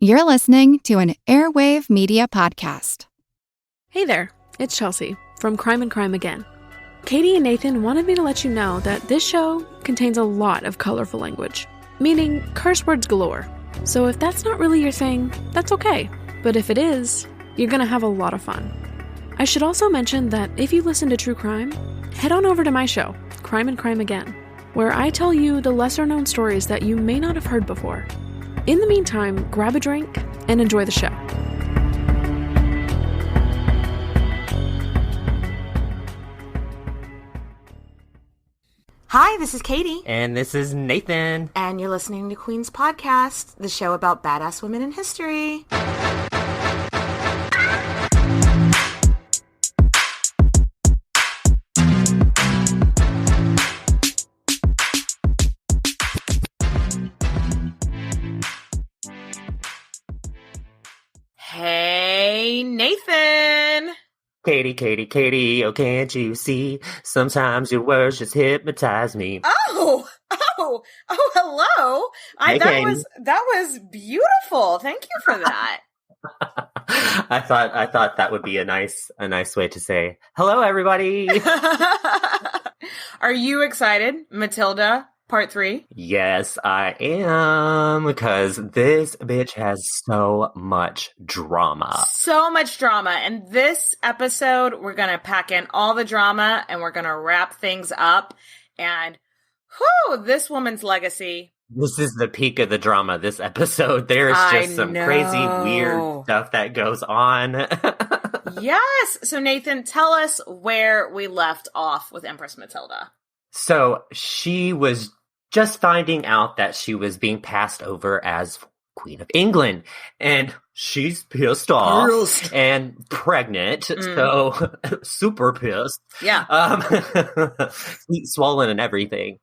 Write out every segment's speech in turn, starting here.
You're listening to an Airwave Media Podcast. Hey there, it's Chelsea from Crime and Crime Again. Katie and Nathan wanted me to let you know that this show contains a lot of colorful language, meaning curse words galore. So if that's not really your thing, that's okay. But if it is, you're gonna have a lot of fun. I should also mention that if you listen to true crime, head on over to my show, Crime and Crime Again, where I tell you the lesser-known stories that you may not have heard before. In the meantime, grab a drink and enjoy the show. Hi, this is Katie. And this is Nathan. And you're listening to Queen's Podcast, the show about badass women in history. Hey, Nathan. Katie, oh, can't you see? Sometimes your words just hypnotize me. Oh, hello. That was beautiful. Thank you for that. I thought that would be a nice way to say hello, everybody. Are you excited, Matilda? Part 3? Yes, I am, because this bitch has so much drama. So much drama. And this episode, we're going to pack in all the drama and we're going to wrap things up. And, this woman's legacy. This is the peak of the drama, this episode. There's just some crazy, weird stuff that goes on. Yes. So, Nathan, tell us where we left off with Empress Matilda. So, she was just finding out that she was being passed over as Queen of England, and she's pissed off and pregnant, so super pissed. Yeah. Swollen and everything.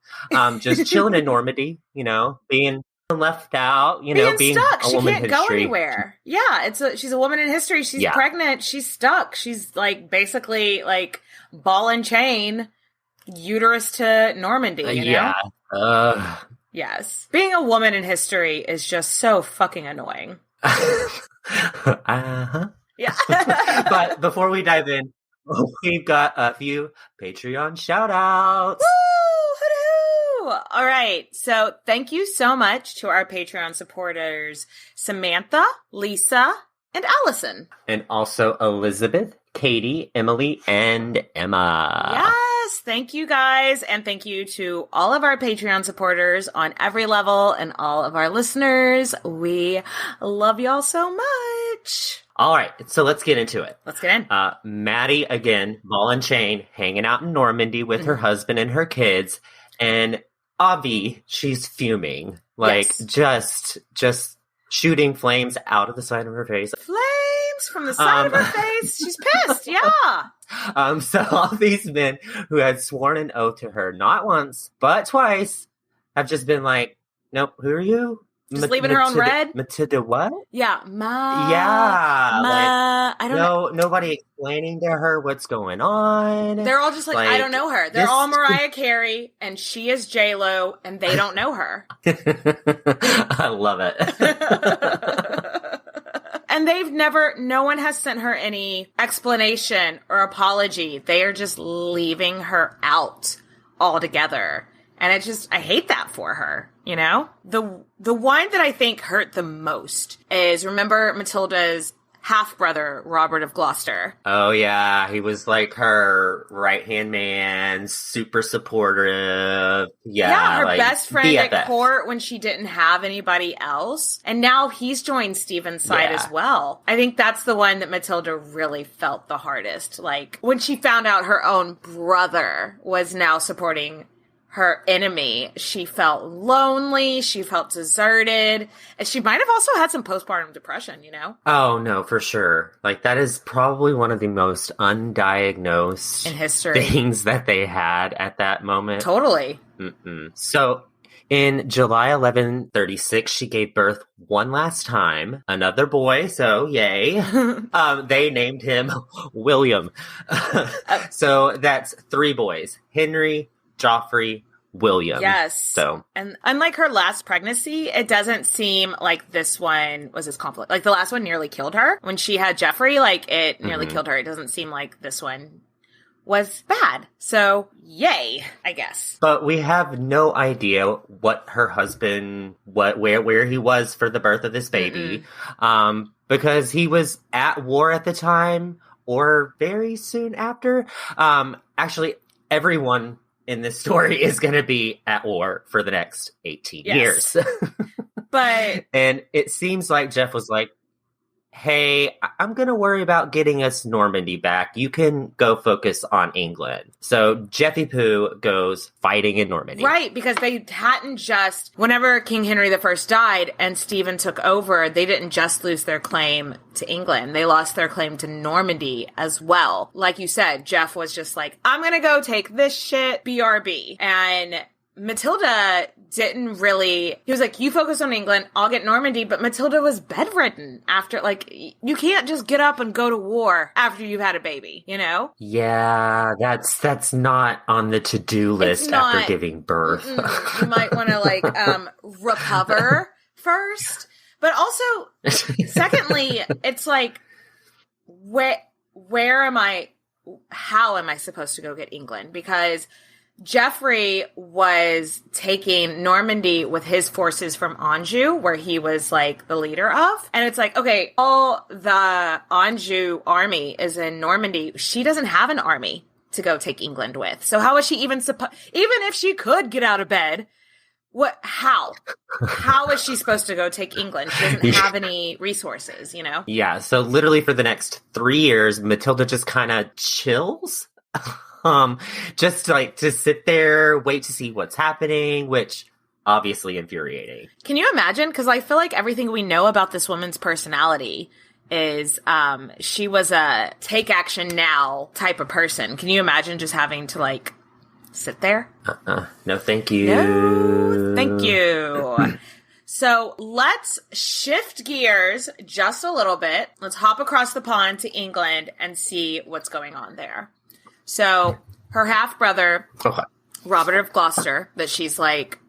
Just chilling in Normandy, being left out, being stuck. A she woman can't in go history. Anywhere. Yeah, she's a woman in history. She's pregnant. She's stuck. She's basically ball and chain, uterus to Normandy. Yeah. Yes. Being a woman in history is just so fucking annoying. Uh-huh. Yeah. But before we dive in, we've got a few Patreon shout-outs. Woo! All right. So thank you so much to our Patreon supporters, Samantha, Lisa, and Allison. And also Elizabeth, Katie, Emily, and Emma. Yes, thank you guys. And thank you to all of our Patreon supporters on every level and all of our listeners. We love y'all so much. All right, so let's get into it. Let's get in. Maddie, again, ball and chain, hanging out in Normandy with her husband and her kids. And Avi, she's fuming. Just shooting flames out of the side of her face. Flames from the side of her face. She's pissed, yeah. So all these men who had sworn an oath to her, not once, but twice, have just been like, nope, who are you? Just leaving her on red? Matilda what? Yeah. I don't know. Nobody explaining to her what's going on. They're all just I don't know her. They're all Mariah Carey, and she is J-Lo, and they don't know her. I love it. And no one has sent her any explanation or apology. They are just leaving her out altogether. And I hate that for her, The one that I think hurt the most is, remember Matilda's half-brother, Robert of Gloucester? Oh, yeah. He was her right-hand man, super supportive. Yeah, her best friend BFF. At court when she didn't have anybody else. And now he's joined Stephen's side as well. I think that's the one that Matilda really felt the hardest. When she found out her own brother was now supporting her enemy, she felt lonely, she felt deserted, and she might have also had some postpartum depression, Oh, no, for sure. That is probably one of the most undiagnosed in history things that they had at that moment. Totally. So, in July 1136, she gave birth one last time, another boy, so yay. They named him William. So that's 3 boys, Henry, Joffrey, William. Yes. So, and unlike her last pregnancy, it doesn't seem like this one was as conflict. Like the last one nearly killed her. When she had Jeffrey, like it nearly killed her. It doesn't seem like this one was bad. So, yay, I guess. But we have no idea what her husband, where he was for the birth of this baby, because he was at war at the time or very soon after. Actually, everyone in this story is going to be at war for the next 18 years. And it seems like Jeff was like, hey, I'm going to worry about getting us Normandy back. You can go focus on England. So Jeffy Pooh goes fighting in Normandy. Right, because they hadn't just, whenever King Henry I died and Stephen took over, they didn't just lose their claim to England. They lost their claim to Normandy as well. Like you said, Jeff was just like, I'm going to go take this shit, BRB. And Matilda didn't really, he was like, you focus on England, I'll get Normandy, but Matilda was bedridden after, like, you can't just get up and go to war after you've had a baby, you know? Yeah, that's not on the to-do list after giving birth. You might want to, like, recover first. But also, secondly, it's like, how am I supposed to go get England? Because Geoffrey was taking Normandy with his forces from Anjou, where he was, like, the leader of. And it's like, okay, all the Anjou army is in Normandy. She doesn't have an army to go take England with. So how is she even even if she could get out of bed, how is she supposed to go take England? She doesn't have any resources, you know? Yeah, so literally for the next 3 years, Matilda just kind of chills. Just like to sit there, wait to see what's happening, which obviously infuriating. Can you imagine? Because I feel like everything we know about this woman's personality is she was a take action now type of person. Can you imagine just having to, like, sit there? No, thank you. No, thank you. So let's shift gears just a little bit. Let's hop across the pond to England and see what's going on there. So her half-brother, Robert of Gloucester, that she's like,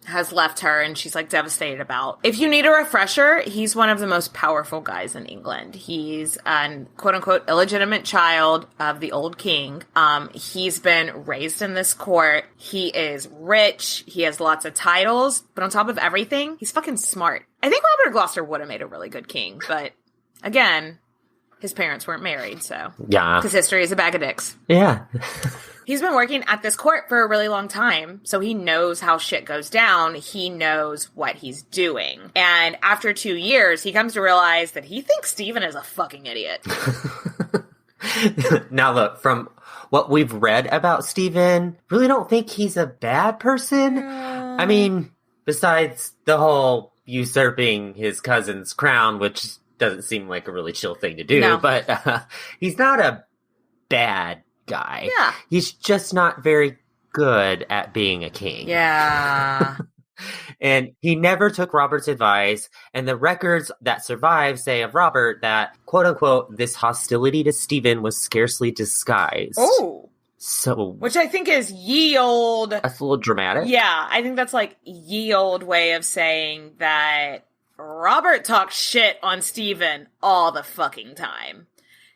has left her and she's like devastated about. If you need a refresher, he's one of the most powerful guys in England. He's an quote-unquote illegitimate child of the old king. He's been raised in this court. He is rich. He has lots of titles. But on top of everything, he's fucking smart. I think Robert of Gloucester would have made a really good king. But again, his parents weren't married, so. Yeah. Because history is a bag of dicks. Yeah. He's been working at this court for a really long time, so he knows how shit goes down. He knows what he's doing. And after 2 years, he comes to realize that he thinks Stephen is a fucking idiot. Now look, from what we've read about Stephen, really don't think he's a bad person. I mean, besides the whole usurping his cousin's crown, which doesn't seem like a really chill thing to do, but he's not a bad guy. Yeah. He's just not very good at being a king. Yeah. And he never took Robert's advice, and the records that survive say of Robert that, quote-unquote, this hostility to Stephen was scarcely disguised. Oh. So... Which I think is ye old... That's a little dramatic. Yeah, I think that's like ye old way of saying that Robert talks shit on Stephen all the fucking time.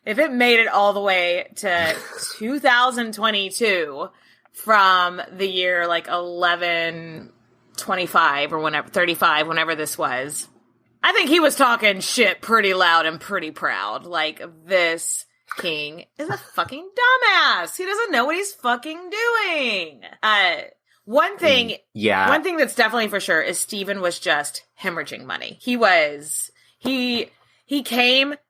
If it made it all the way to 2022 from the year like 1125 or whenever, 35, whenever this was, I think he was talking shit pretty loud and pretty proud. Like, this king is a fucking dumbass. He doesn't know what he's fucking doing. One thing that's definitely for sure is Stephen was just hemorrhaging money.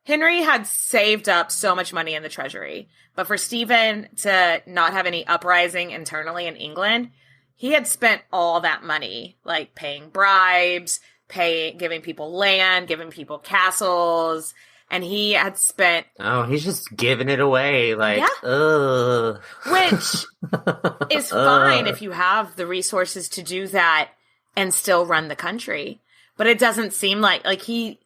Henry had saved up so much money in the treasury, but for Stephen to not have any uprising internally in England, he had spent all that money, like paying bribes, giving people land, giving people castles, and he had spent... Oh, he's just giving it away, like, ugh. Which is fine if you have the resources to do that and still run the country. But it doesn't seem like he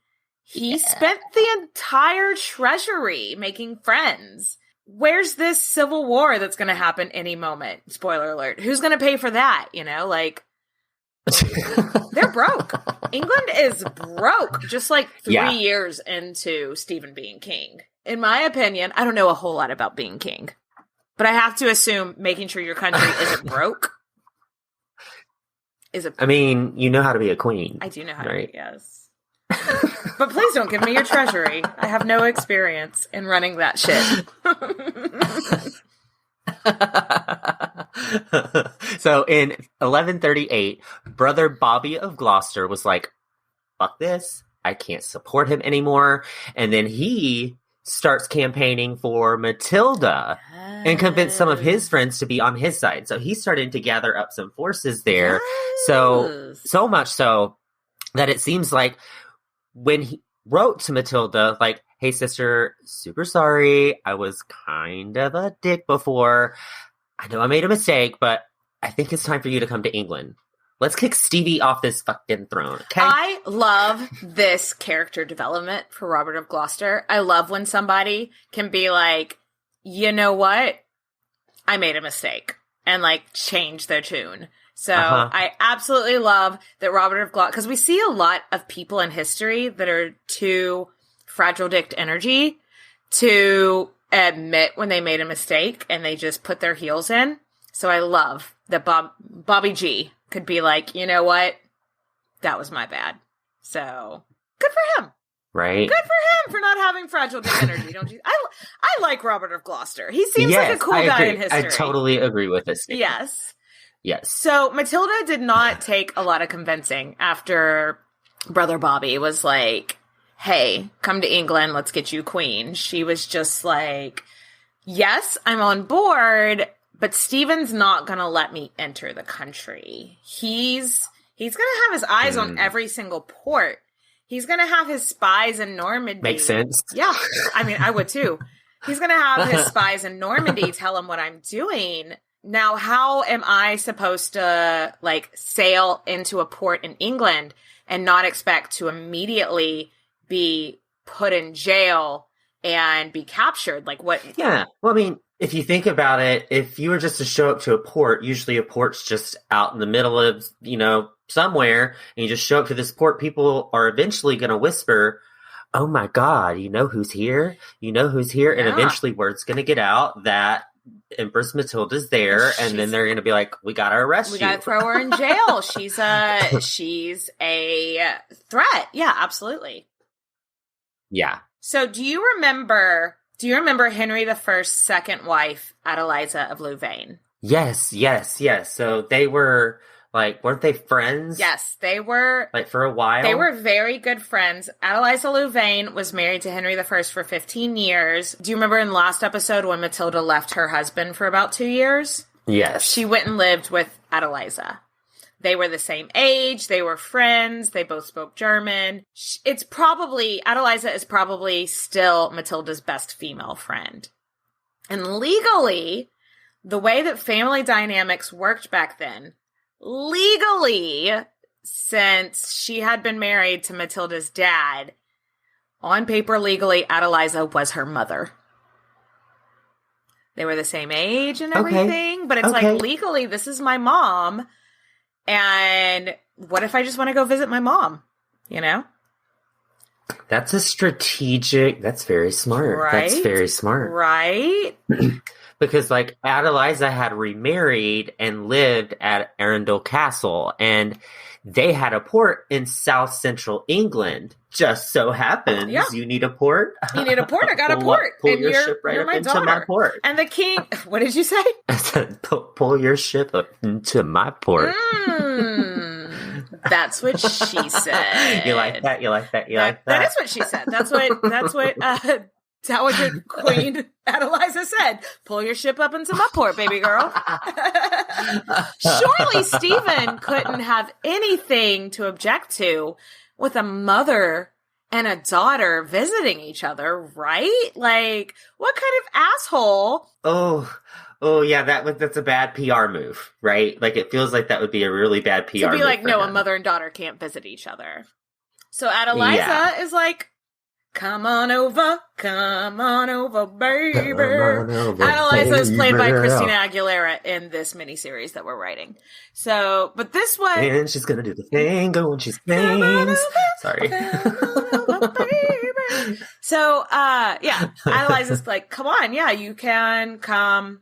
spent the entire treasury making friends where's this civil war that's going to happen any moment? Spoiler alert. Who's going to pay for that? Like, they're broke. England is broke, just like 3 years into Stephen being king. In my opinion, I don't know a whole lot about being king, but I have to assume making sure your country isn't broke is a... I mean, you know how to be a queen. I do know how to be, yes. But please don't give me your treasury. I have no experience in running that shit. So in 1138, Brother Bobby of Gloucester was like, fuck this. I can't support him anymore. And then he starts campaigning for Matilda and convinced some of his friends to be on his side. So he's starting to gather up some forces there. Yes. So much so that it seems like when he wrote to Matilda, like, hey, sister, super sorry. I was kind of a dick before. I know I made a mistake, but I think it's time for you to come to England. Let's kick Stevie off this fucking throne, okay? I love this character development for Robert of Gloucester. I love when somebody can be like, you know what? I made a mistake. And, like, change their tune. So I absolutely love that Robert of Gloucester, because we see a lot of people in history that are too fragile-dicked energy to admit when they made a mistake and they just put their heels in. So I love that Bobby G could be like, you know what? That was my bad. So good for him. Right. Good for him for not having fragile dick energy, don't you? I like Robert of Gloucester. He seems like a cool guy in history. I totally agree with this. Yes. Yes. So Matilda did not take a lot of convincing after Brother Bobby was like, hey, come to England, let's get you queen. She was just like, yes, I'm on board, but Stephen's not going to let me enter the country. He's going to have his eyes on every single port. He's going to have his spies in Normandy. Makes sense. Yeah. I mean, I would too. He's going to have his spies in Normandy tell him what I'm doing. Now, how am I supposed to, like, sail into a port in England and not expect to immediately be put in jail and be captured? Like, what? Yeah. Well, I mean, if you think about it, if you were just to show up to a port, usually a port's just out in the middle of, somewhere, and you just show up to this port, people are eventually going to whisper, oh my God, you know who's here? You know who's here? Yeah. And eventually word's going to get out that Empress Matilda's there, and then they're going to be like, we got to arrest you. We got to throw her in jail. She's a threat. Yeah, absolutely. Yeah. So do you remember Henry I's second wife, Adeliza of Louvain? Yes. So they were, like, weren't they friends? Yes, they were. Like, for a while? They were very good friends. Adeliza Louvain was married to Henry I for 15 years. Do you remember in the last episode when Matilda left her husband for about 2 years? Yes. She went and lived with Adeliza. They were the same age. They were friends. They both spoke German. Adeliza is probably still Matilda's best female friend. And legally, the way that family dynamics worked back then, since she had been married to Matilda's dad, on paper legally, Adeliza was her mother. They were the same age and everything, but it's like, legally, this is my mom. And what if I just want to go visit my mom? That's that's very smart. Right? That's very smart. Right? Because, like, Adeliza had remarried and lived at Arundel Castle, and they had a port in south central England. Just so happens, you need a port. You need a port. I got a port. Pull your ship right up into my port. And the king, what did you say? I said, pull your ship up into my port. That's what she said. You like that? That is what she said. That's what Dowager Queen Adeliza said. Pull your ship up into my port, baby girl. Surely Stephen couldn't have anything to object to with a mother and a daughter visiting each other, right? Like, what kind of asshole? Oh yeah, that's a bad PR move, right? Like, it feels like that would be a really bad PR move. To be like, no, a mother and daughter can't visit each other. So Adeliza is like, Come on over, baby. Adeliza is played by Christina Aguilera in this miniseries that we're writing. So, but this one... And she's gonna do the thing when she sings. Sorry. So, yeah, Adeliza's like, come on, yeah, you can come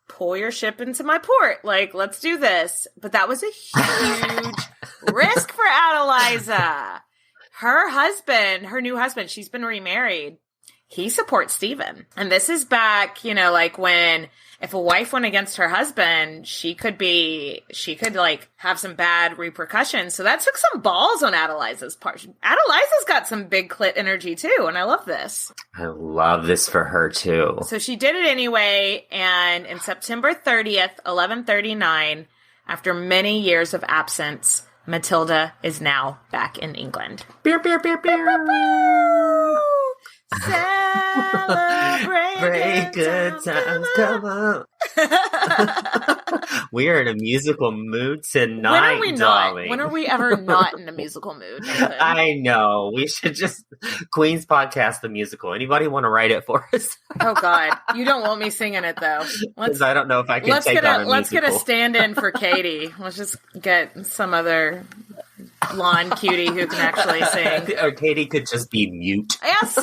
pull your ship into my port. Like, let's do this. But that was a huge risk for Adeliza. Her new husband, she's been remarried. He supports Stephen. And this is back, like when, if a wife went against her husband, she could like have some bad repercussions. So that took some balls on Adeliza's part. Adeliza's got some big clit energy too. And I love this. I love this for her too. So she did it anyway. And in September 30th, 1139, after many years of absence, Matilda is now back in England. Beer, beer, beer, beer. Celebrate good times, come on. We are in a musical mood tonight, when are we darling. Not? When are we ever not in a musical mood? I know. We should just Queen's Podcast the musical. Anybody want to write it for us? Oh God, you don't want me singing it though. I don't know if I can take on a musical. Let's get a stand-in for Katie. Let's just get some other blonde cutie who can actually sing. Or Katie could just be mute. Yes.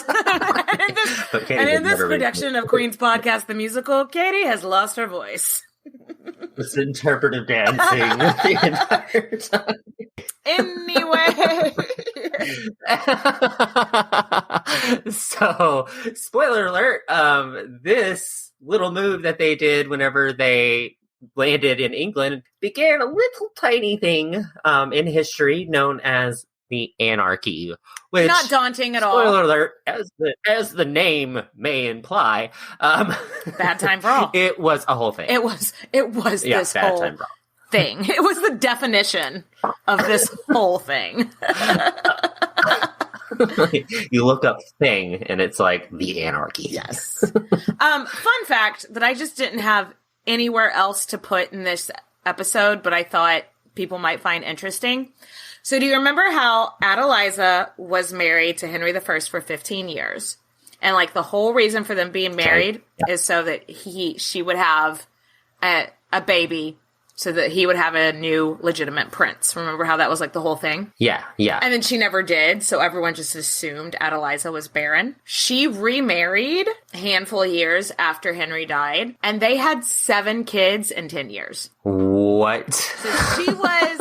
And in this production of Queen's Podcast the musical, Katie has lost her voice. It's interpretive dancing the entire time. Anyway. So, spoiler alert, this little move that they did whenever they landed in England began a little tiny thing in history known as the Anarchy, which, not daunting at all. Spoiler alert, as the name may imply, bad time for all. It was a whole thing. It was this whole thing. It was the definition of this whole thing. You look up thing and it's like the Anarchy. Yes. Fun fact that I just didn't have anywhere else to put in this episode, but I thought people might find interesting. So do you remember how Adeliza was married to Henry I for 15 years? And like the whole reason for them being married is so that she would have a baby, so that he would have a new legitimate prince. Remember how that was like the whole thing? Yeah. And then she never did, so everyone just assumed Adeliza was barren. She remarried a handful of years after Henry died, and they had 7 kids in 10 years. What? So she was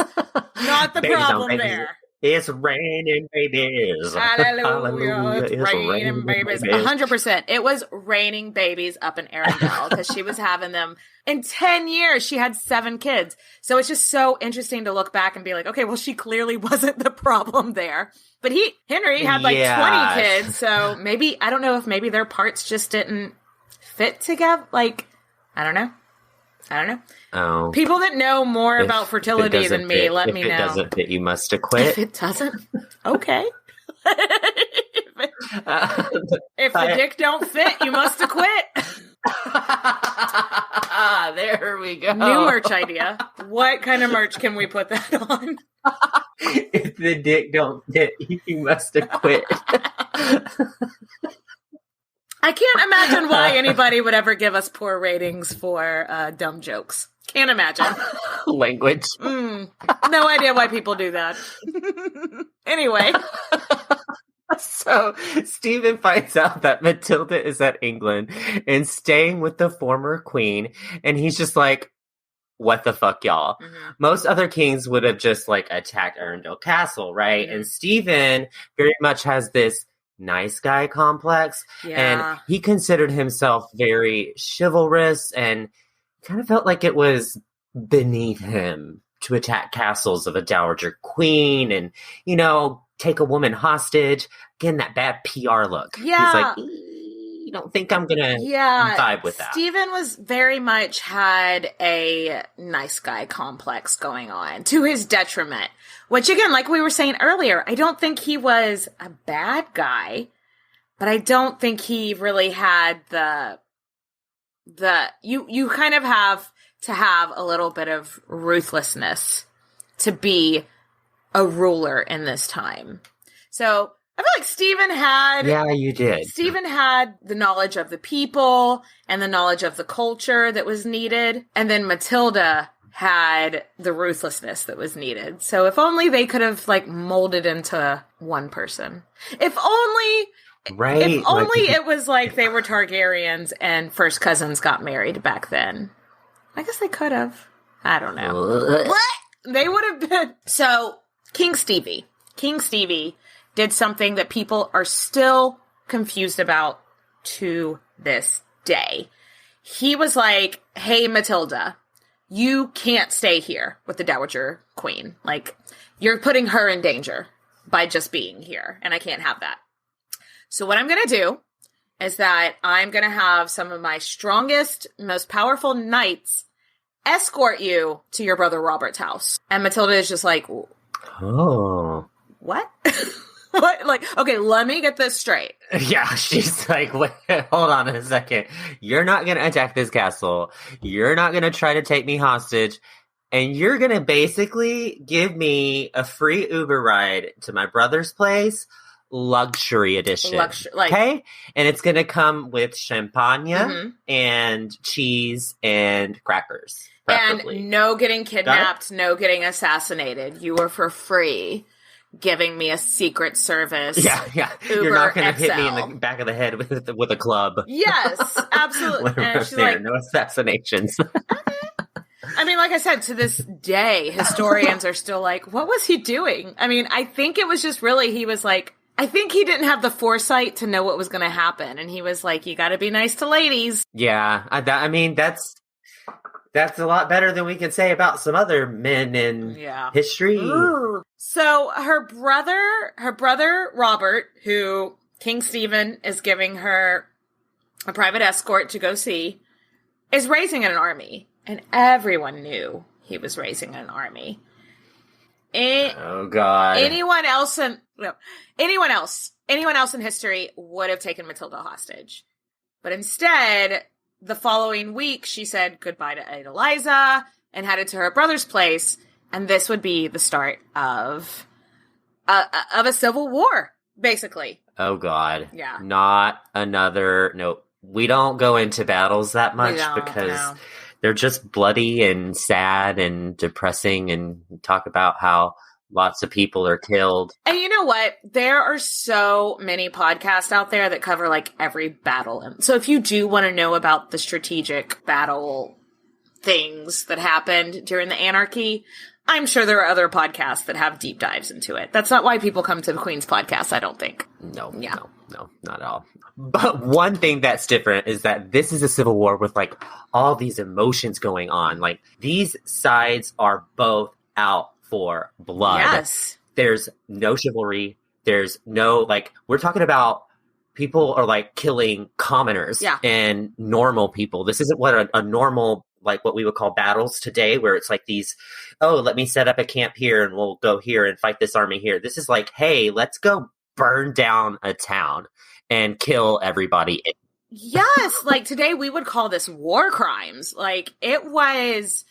not the problem there. It's raining babies. Hallelujah. It's raining babies. 100%. It was raining babies up in Arendelle because she was having them in 10 years. She had 7 kids. So it's just so interesting to look back and be like, okay, well, she clearly wasn't the problem there. But Henry had like 20 kids. So maybe, I don't know if maybe their parts just didn't fit together. Like, I don't know. Oh. People that know more about fertility than me, let me know. If it doesn't fit, you must acquit. If it doesn't, okay. If the dick don't fit, you must acquit. There we go. New merch idea. What kind of merch can we put that on? If the dick don't fit, you must acquit. I can't imagine why anybody would ever give us poor ratings for dumb jokes. Can't imagine. Language. No idea why people do that. Anyway. So, Stephen finds out that Matilda is at England and staying with the former queen, and he's just like, what the fuck, y'all? Mm-hmm. Most other kings would have just, like, attacked Arendelle Castle, right? Mm-hmm. And Stephen very much has this nice guy complex, and he considered himself very chivalrous and kind of felt like it was beneath him to attack castles of a dowager queen and, take a woman hostage. Again, that bad PR look. Yeah. He's like, you don't think I'm gonna vibe with that. Stephen was very much had a nice guy complex going on to his detriment. Which, again, like we were saying earlier, I don't think he was a bad guy, but I don't think he really had you kind of have to have a little bit of ruthlessness to be a ruler in this time. So I feel like Stephen had... Yeah, you did. Stephen had the knowledge of the people and the knowledge of the culture that was needed. And then Matilda had the ruthlessness that was needed. So if only they could have, like, molded into one person. If only... Right. If only it was like they were Targaryens and first cousins got married back then. I guess they could have. I don't know. What? They would have been... So, King Stevie did something that people are still confused about to this day. He was like, hey, Matilda, you can't stay here with the Dowager Queen. Like, you're putting her in danger by just being here, and I can't have that. So what I'm going to do is that I'm going to have some of my strongest, most powerful knights escort you to your brother Robert's house. And Matilda is just like, oh. What? What? Like, okay, let me get this straight. Yeah, she's like, wait, hold on a second. You're not going to attack this castle. You're not going to try to take me hostage. And you're going to basically give me a free Uber ride to my brother's place, luxury edition. Okay? And it's going to come with champagne and cheese and crackers. Preferably. And no getting kidnapped, no getting assassinated. You are for free. Giving me a secret service. Yeah. Uber You're not going to XL. hit me in the back of the head with a club. Yes, absolutely. And she's like, no assassinations. Okay. I mean, like I said, to this day, historians are still like, what was he doing? I mean, I think it was just really, he was like, I think he didn't have the foresight to know what was going to happen. And he was like, you got to be nice to ladies. Yeah. I mean, that's a lot better than we can say about some other men in history. Ooh. So her brother Robert, who King Stephen is giving her a private escort to go see, is raising an army. And everyone knew he was raising an army. Oh God! Anyone else in history would have taken Matilda hostage, but instead, the following week, she said goodbye to Adeliza and headed to her brother's place, and this would be the start of a civil war, basically. Oh God! Yeah, not another. No, we don't go into battles that much because. No. They're just bloody and sad and depressing and talk about how lots of people are killed. And you know what? There are so many podcasts out there that cover like every battle. And so if you do want to know about the strategic battle things that happened during the Anarchy, I'm sure there are other podcasts that have deep dives into it. That's not why people come to the Queen's podcast, I don't think. No, not at all. But one thing that's different is that this is a civil war with like all these emotions going on. Like these sides are both out for blood. Yes. There's no chivalry. There's no like, we're talking about people are like killing commoners and normal people. This isn't what a normal, like what we would call battles today, where it's like these, oh, let me set up a camp here and we'll go here and fight this army here. This is like, hey, let's go burn down a town and kill everybody. Yes, like today we would call this war crimes. Like it was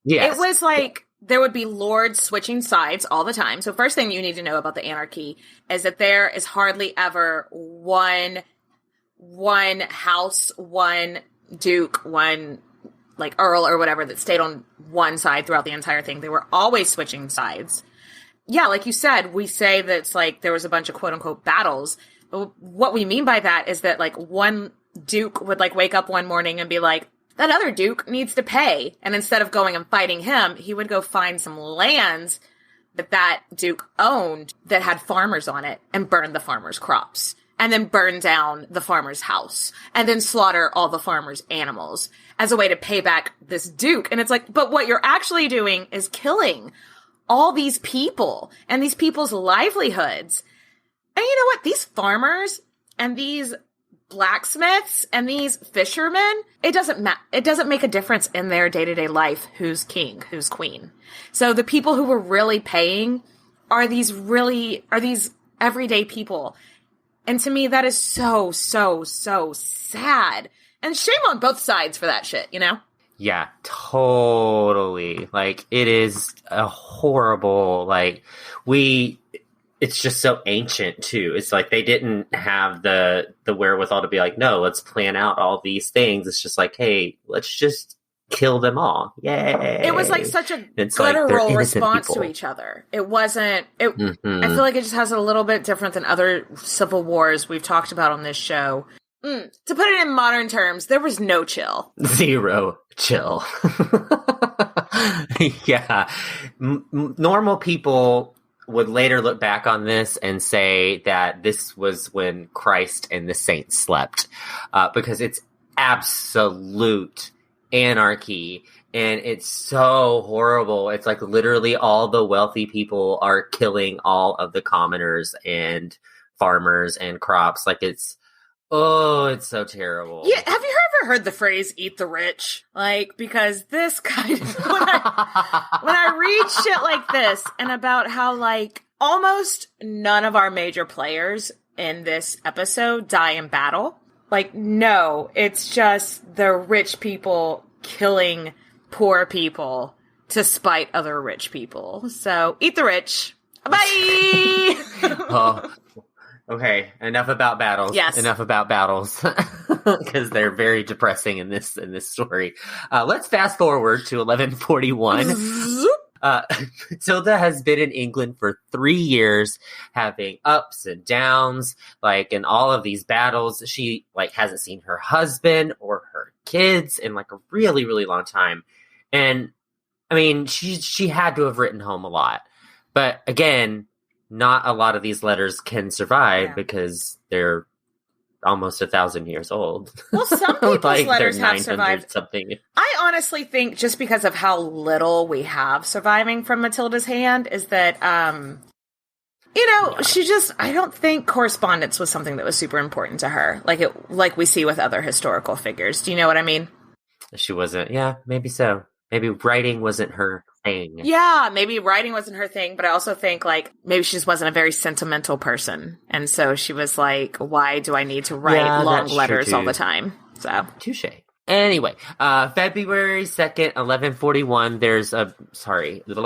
like there would be lords switching sides all the time. So first thing you need to know about the Anarchy is that there is hardly ever one house, one duke, one like earl or whatever that stayed on one side throughout the entire thing. They were always switching sides. Yeah, like you said, we say that it's like there was a bunch of quote unquote battles. But what we mean by that is that like one duke would like wake up one morning and be like, that other duke needs to pay. And instead of going and fighting him, he would go find some lands that duke owned that had farmers on it and burn the farmers' crops. And then burn down the farmer's house. And then slaughter all the farmer's animals as a way to pay back this duke. And it's like, but what you're actually doing is killing all these people and these people's livelihoods. And you know what? These farmers and these blacksmiths and these fishermen, it doesn't make a difference in their day-to-day life who's king, who's queen. So the people who were really paying are these everyday people. And to me, that is so, so, so sad. And shame on both sides for that shit, you know? Yeah, totally. Like, it is a horrible, like, it's just so ancient too. It's like they didn't have the wherewithal to be like, no, let's plan out all these things. It's just like, hey, let's just kill them all. Yay. It was like such a guttural response to each other. It wasn't I feel like it just has a little bit different than other civil wars we've talked about on this show. To put it in modern terms, there was no chill. Zero chill. Yeah. Normal people would later look back on this and say that this was when Christ and the saints slept, because it's absolute anarchy and it's so horrible. It's like literally all the wealthy people are killing all of the commoners and farmers and crops. Like it's so terrible. Yeah, have you ever heard the phrase "eat the rich"? Like, because this kind of when I read shit like this and about how like almost none of our major players in this episode die in battle. Like, no, it's just the rich people killing poor people to spite other rich people. So, eat the rich. Bye! Okay, enough about battles. Yes. Enough about battles. Because they're very depressing in this story. Let's fast forward to 1141. Matilda has been in England for 3 years, having ups and downs, like in all of these battles. She like hasn't seen her husband or her kids in like a really, really long time. And I mean, she had to have written home a lot. But again, not a lot of these letters can survive because they're almost 1,000 years old. Well, some people's like letters have survived. Something. I honestly think just because of how little we have surviving from Matilda's hand is that, she just, I don't think correspondence was something that was super important to her. Like we see with other historical figures. Do you know what I mean? She wasn't. Yeah, maybe so. Maybe writing wasn't her thing. Yeah, maybe writing wasn't her thing, but I also think, like, maybe she just wasn't a very sentimental person. And so she was like, why do I need to write long letters all the time? So, touche. Anyway, February 2nd, 1141, there's a... Sorry. Let me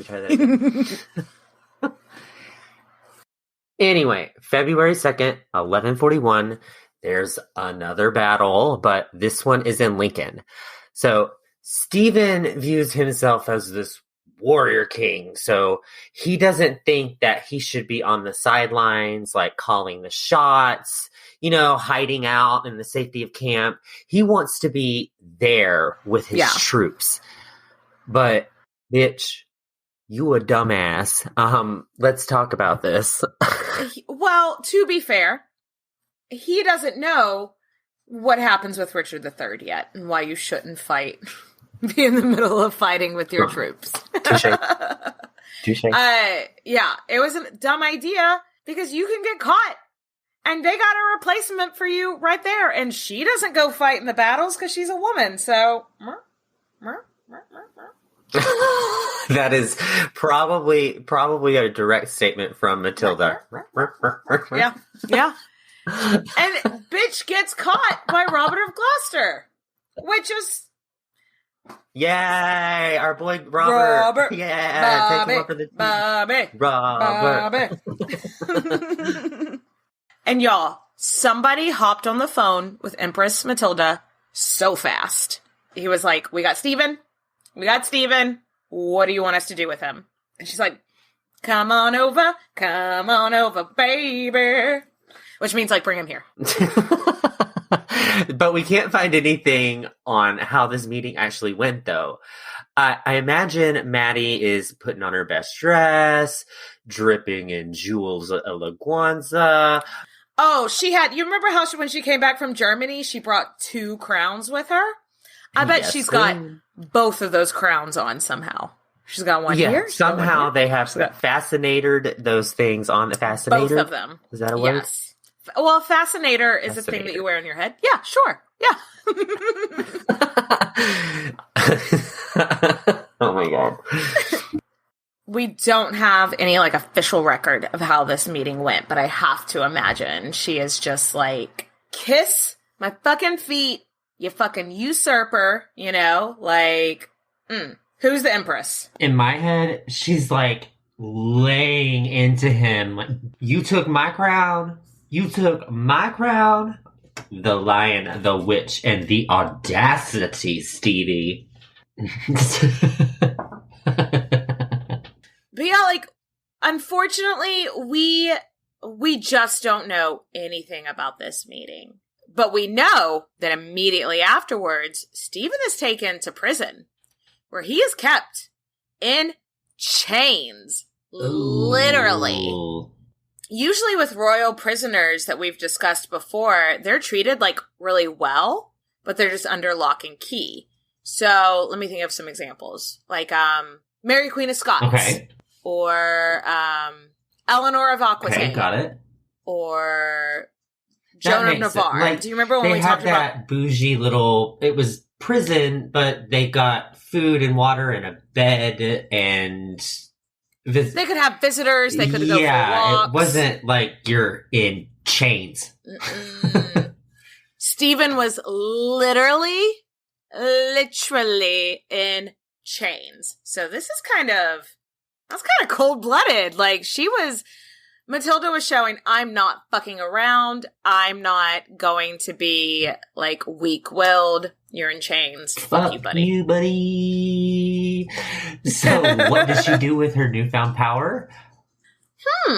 try that again. Anyway, February 2nd, 1141, there's another battle, but this one is in Lincoln. So Stephen views himself as this warrior king, so he doesn't think that he should be on the sidelines, like calling the shots, hiding out in the safety of camp. He wants to be there with his troops. But, bitch, you a dumbass. Let's talk about this. Well, to be fair, he doesn't know what happens with Richard III yet and why you shouldn't fight. Be in the middle of fighting with your troops. Touche. Yeah, it was a dumb idea because you can get caught and they got a replacement for you right there. And she doesn't go fight in the battles because she's a woman. So, that is probably a direct statement from Matilda. Yeah. And bitch gets caught by Robert of Gloucester, which is... Yay! Our boy Robert. Yeah, take him up for the Robert. And y'all, somebody hopped on the phone with Empress Matilda so fast. He was like, we got Stephen. What do you want us to do with him? And she's like, come on over, baby. Which means, like, bring him here. But we can't find anything on how this meeting actually went, though. I imagine Maddie is putting on her best dress, dripping in jewels of La Guanza. Oh, you remember how when she came back from Germany, she brought 2 crowns with her? I bet she's got both of those crowns on somehow. She's got one here. Somehow they have fascinated those things on the fascinator. Both of them. Is that a word? Yes. Well, fascinator is a thing that you wear on your head. Yeah, sure. Yeah. Oh my God. We don't have any like official record of how this meeting went, but I have to imagine she is just like, kiss my fucking feet, you fucking usurper, like, who's the Empress? In my head, she's like laying into him. Like, you took my crown. You took my crown. The lion, the witch, and the audacity, Stevie. But yeah, like, unfortunately, we just don't know anything about this meeting. But we know that immediately afterwards, Stephen is taken to prison, where he is kept in chains. Ooh. Literally. Usually with royal prisoners that we've discussed before, they're treated, like, really well, but they're just under lock and key. So, let me think of some examples. Like, Mary Queen of Scots. Okay. Or, Eleanor of Aquitaine. Okay, got it. Or Joan of Navarre. Like, do you remember when we talked about... They had that bougie little... It was prison, but they got food and water and a bed and... They could have visitors. They could go for walks. Yeah, it wasn't like you're in chains. Stephen was literally in chains. So this is that's kind of cold-blooded. Like, Matilda was showing, I'm not fucking around. I'm not going to be, like, weak-willed. You're in chains. Fuck you, buddy. So, what does she do with her newfound power?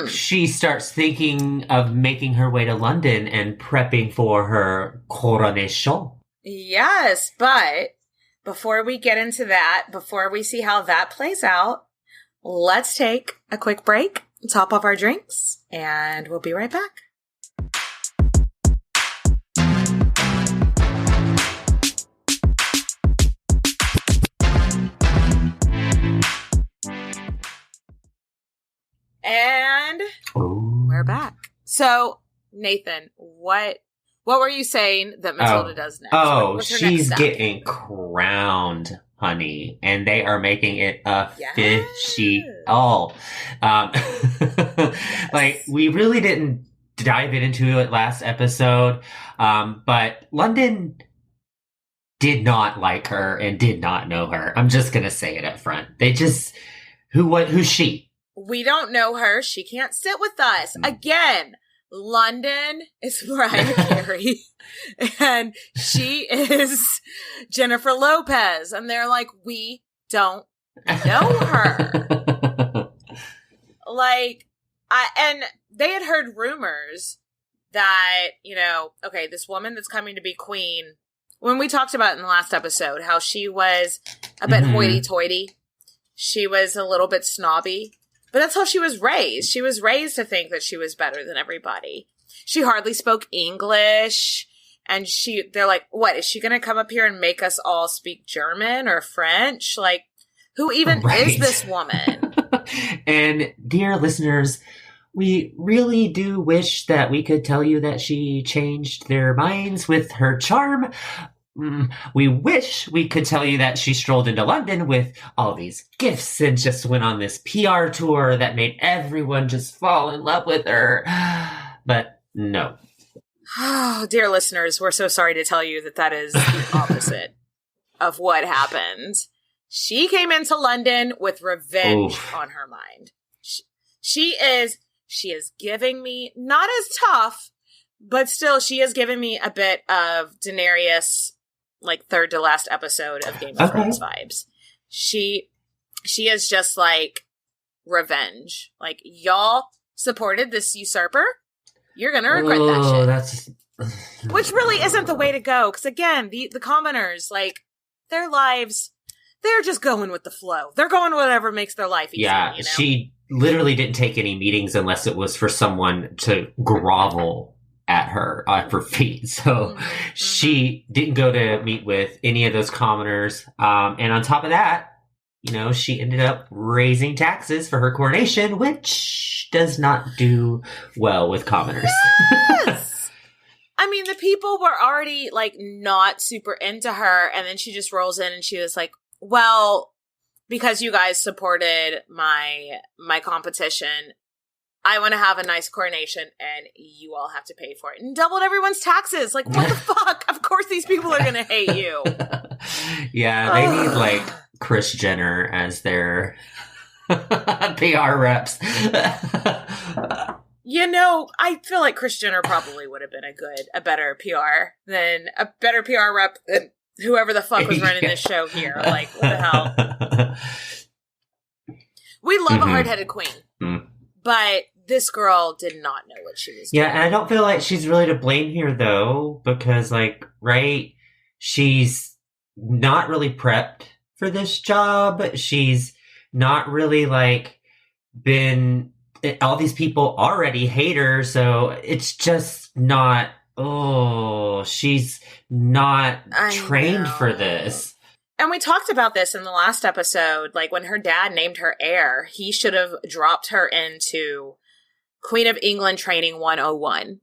She starts thinking of making her way to London and prepping for her coronation. Yes, but before we get into that, before we see how that plays out, let's take a quick break, top off our drinks, and we'll be right back. And we're back. So, Nathan, what were you saying that Matilda does next? What's her she's next step? getting crowned, honey, and they are making it official. Yes. Like, we really didn't dive into it last episode, but London did not like her and did not know her. I'm just gonna say it up front. They just, who's she? We don't know her. She can't sit with us. Again, London is Mariah Carey, and she is Jennifer Lopez. And they're like, we don't know her. And they had heard rumors that, okay, this woman that's coming to be queen, when we talked about in the last episode, how she was a bit hoity-toity. She was a little bit snobby. But that's how she was raised. She was raised to think that she was better than everybody. She hardly spoke English. And they're like, what, is she going to come up here and make us all speak German or French? Like, who even is this woman? And dear listeners, we really do wish that we could tell you that she changed their minds with her charm. We wish we could tell you that she strolled into London with all these gifts and just went on this PR tour that made everyone just fall in love with her. But no. Oh, dear listeners, we're so sorry to tell you that is the opposite of what happened. She came into London with revenge on her mind. She is giving me, not as tough, but still, she is giving me a bit of Daenerys, like, third to last episode of Game of Thrones vibes. She is just like revenge. Like, y'all supported this usurper. You're gonna regret that shit. Which really isn't the way to go. Because again, the commoners, like, their lives, they're just going with the flow. They're going whatever makes their life easier. Yeah, she literally didn't take any meetings unless it was for someone to grovel at her feet. So she didn't go to meet with any of those commoners. And on top of that, she ended up raising taxes for her coronation, which does not do well with commoners. Yes! I mean, the people were already, like, not super into her, and then she just rolls in and she was like, well, because you guys supported my competition, I want to have a nice coronation, and you all have to pay for it. And doubled everyone's taxes. Like, what the fuck? Of course these people are going to hate you. Yeah, they need, like, Kris Jenner as their PR reps. You know, I feel like Kris Jenner probably would have been a better PR rep than whoever the fuck was running this show here. Like, what the hell? We love a hard-headed queen, but this girl did not know what she was doing. Yeah, and I don't feel like she's really to blame here, though, because, like, right, she's not really prepped for this job. She's not really, like, all these people already hate her, so it's just not, she's not trained for this. And we talked about this in the last episode, like when her dad named her heir, he should have dropped her into Queen of England Training 101.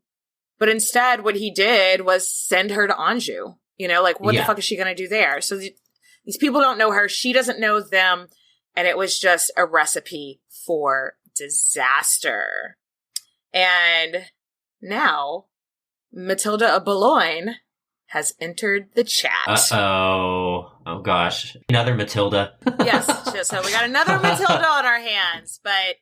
But instead, what he did was send her to Anjou. You know, like, what the fuck is she going to do there? So these people don't know her. She doesn't know them. And it was just a recipe for disaster. And now, Matilda of Boulogne has entered the chat. Oh gosh. Another Matilda. Yes, so we got another Matilda on our hands. But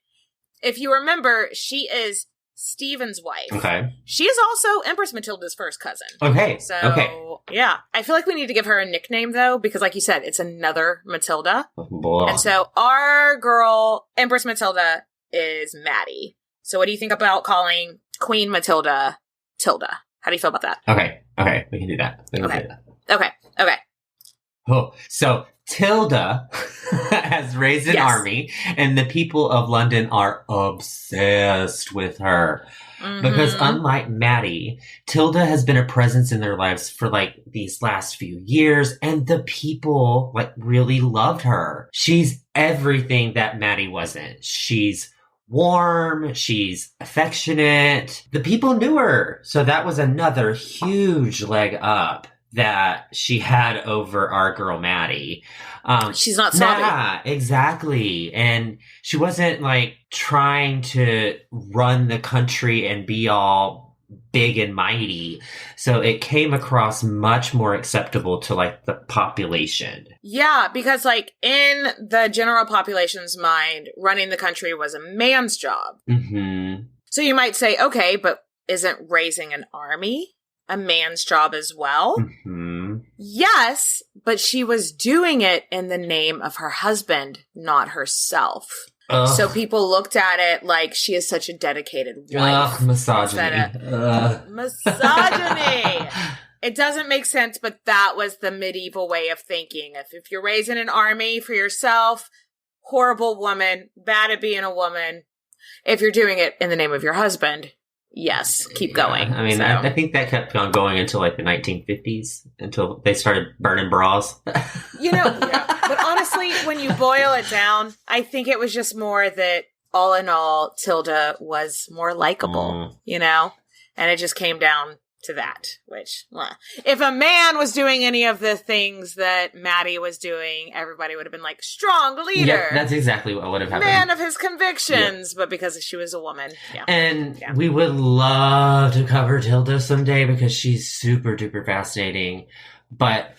if you remember, she is Stephen's wife. Okay. She is also Empress Matilda's first cousin. Okay. So, yeah. I feel like we need to give her a nickname, though, because like you said, it's another Matilda. Blah. And so our girl, Empress Matilda, is Maddie. So what do you think about calling Queen Matilda Tilda? How do you feel about that? Okay. We can do that. Okay. Oh, so Tilda has raised an army, and the people of London are obsessed with her. Because unlike Maddie, Tilda has been a presence in their lives for like these last few years, and the people like really loved her. She's everything that Maddie wasn't. She's warm, she's affectionate. The people knew her. So that was another huge leg up that she had over our girl Maddie. She's not sobbing. Yeah, exactly. And she wasn't like trying to run the country and be all big and mighty. So it came across much more acceptable to like the population. Yeah, because like in the general population's mind, running the country was a man's job. So you might say, okay, but isn't raising an army a man's job as well? Yes, but she was doing it in the name of her husband, not herself. So people looked at it like she is such a dedicated wife. Misogyny. Misogyny! It doesn't make sense, but that was the medieval way of thinking. If you're raising an army for yourself, horrible woman, bad at being a woman. If you're doing it in the name of your husband, yes, keep going. I mean, I think that kept on going until like the 1950s, until they started burning bras. You know, but honestly, when you boil it down, I think it was just more that all in all, Tilda was more likable, you know? And it just came down to that, which, if a man was doing any of the things that Maddie was doing, everybody would have been like, strong leader. Yep, that's exactly what would have happened. Man of his convictions, but because she was a woman. Yeah. And we would love to cover Tilda someday because she's super duper fascinating. But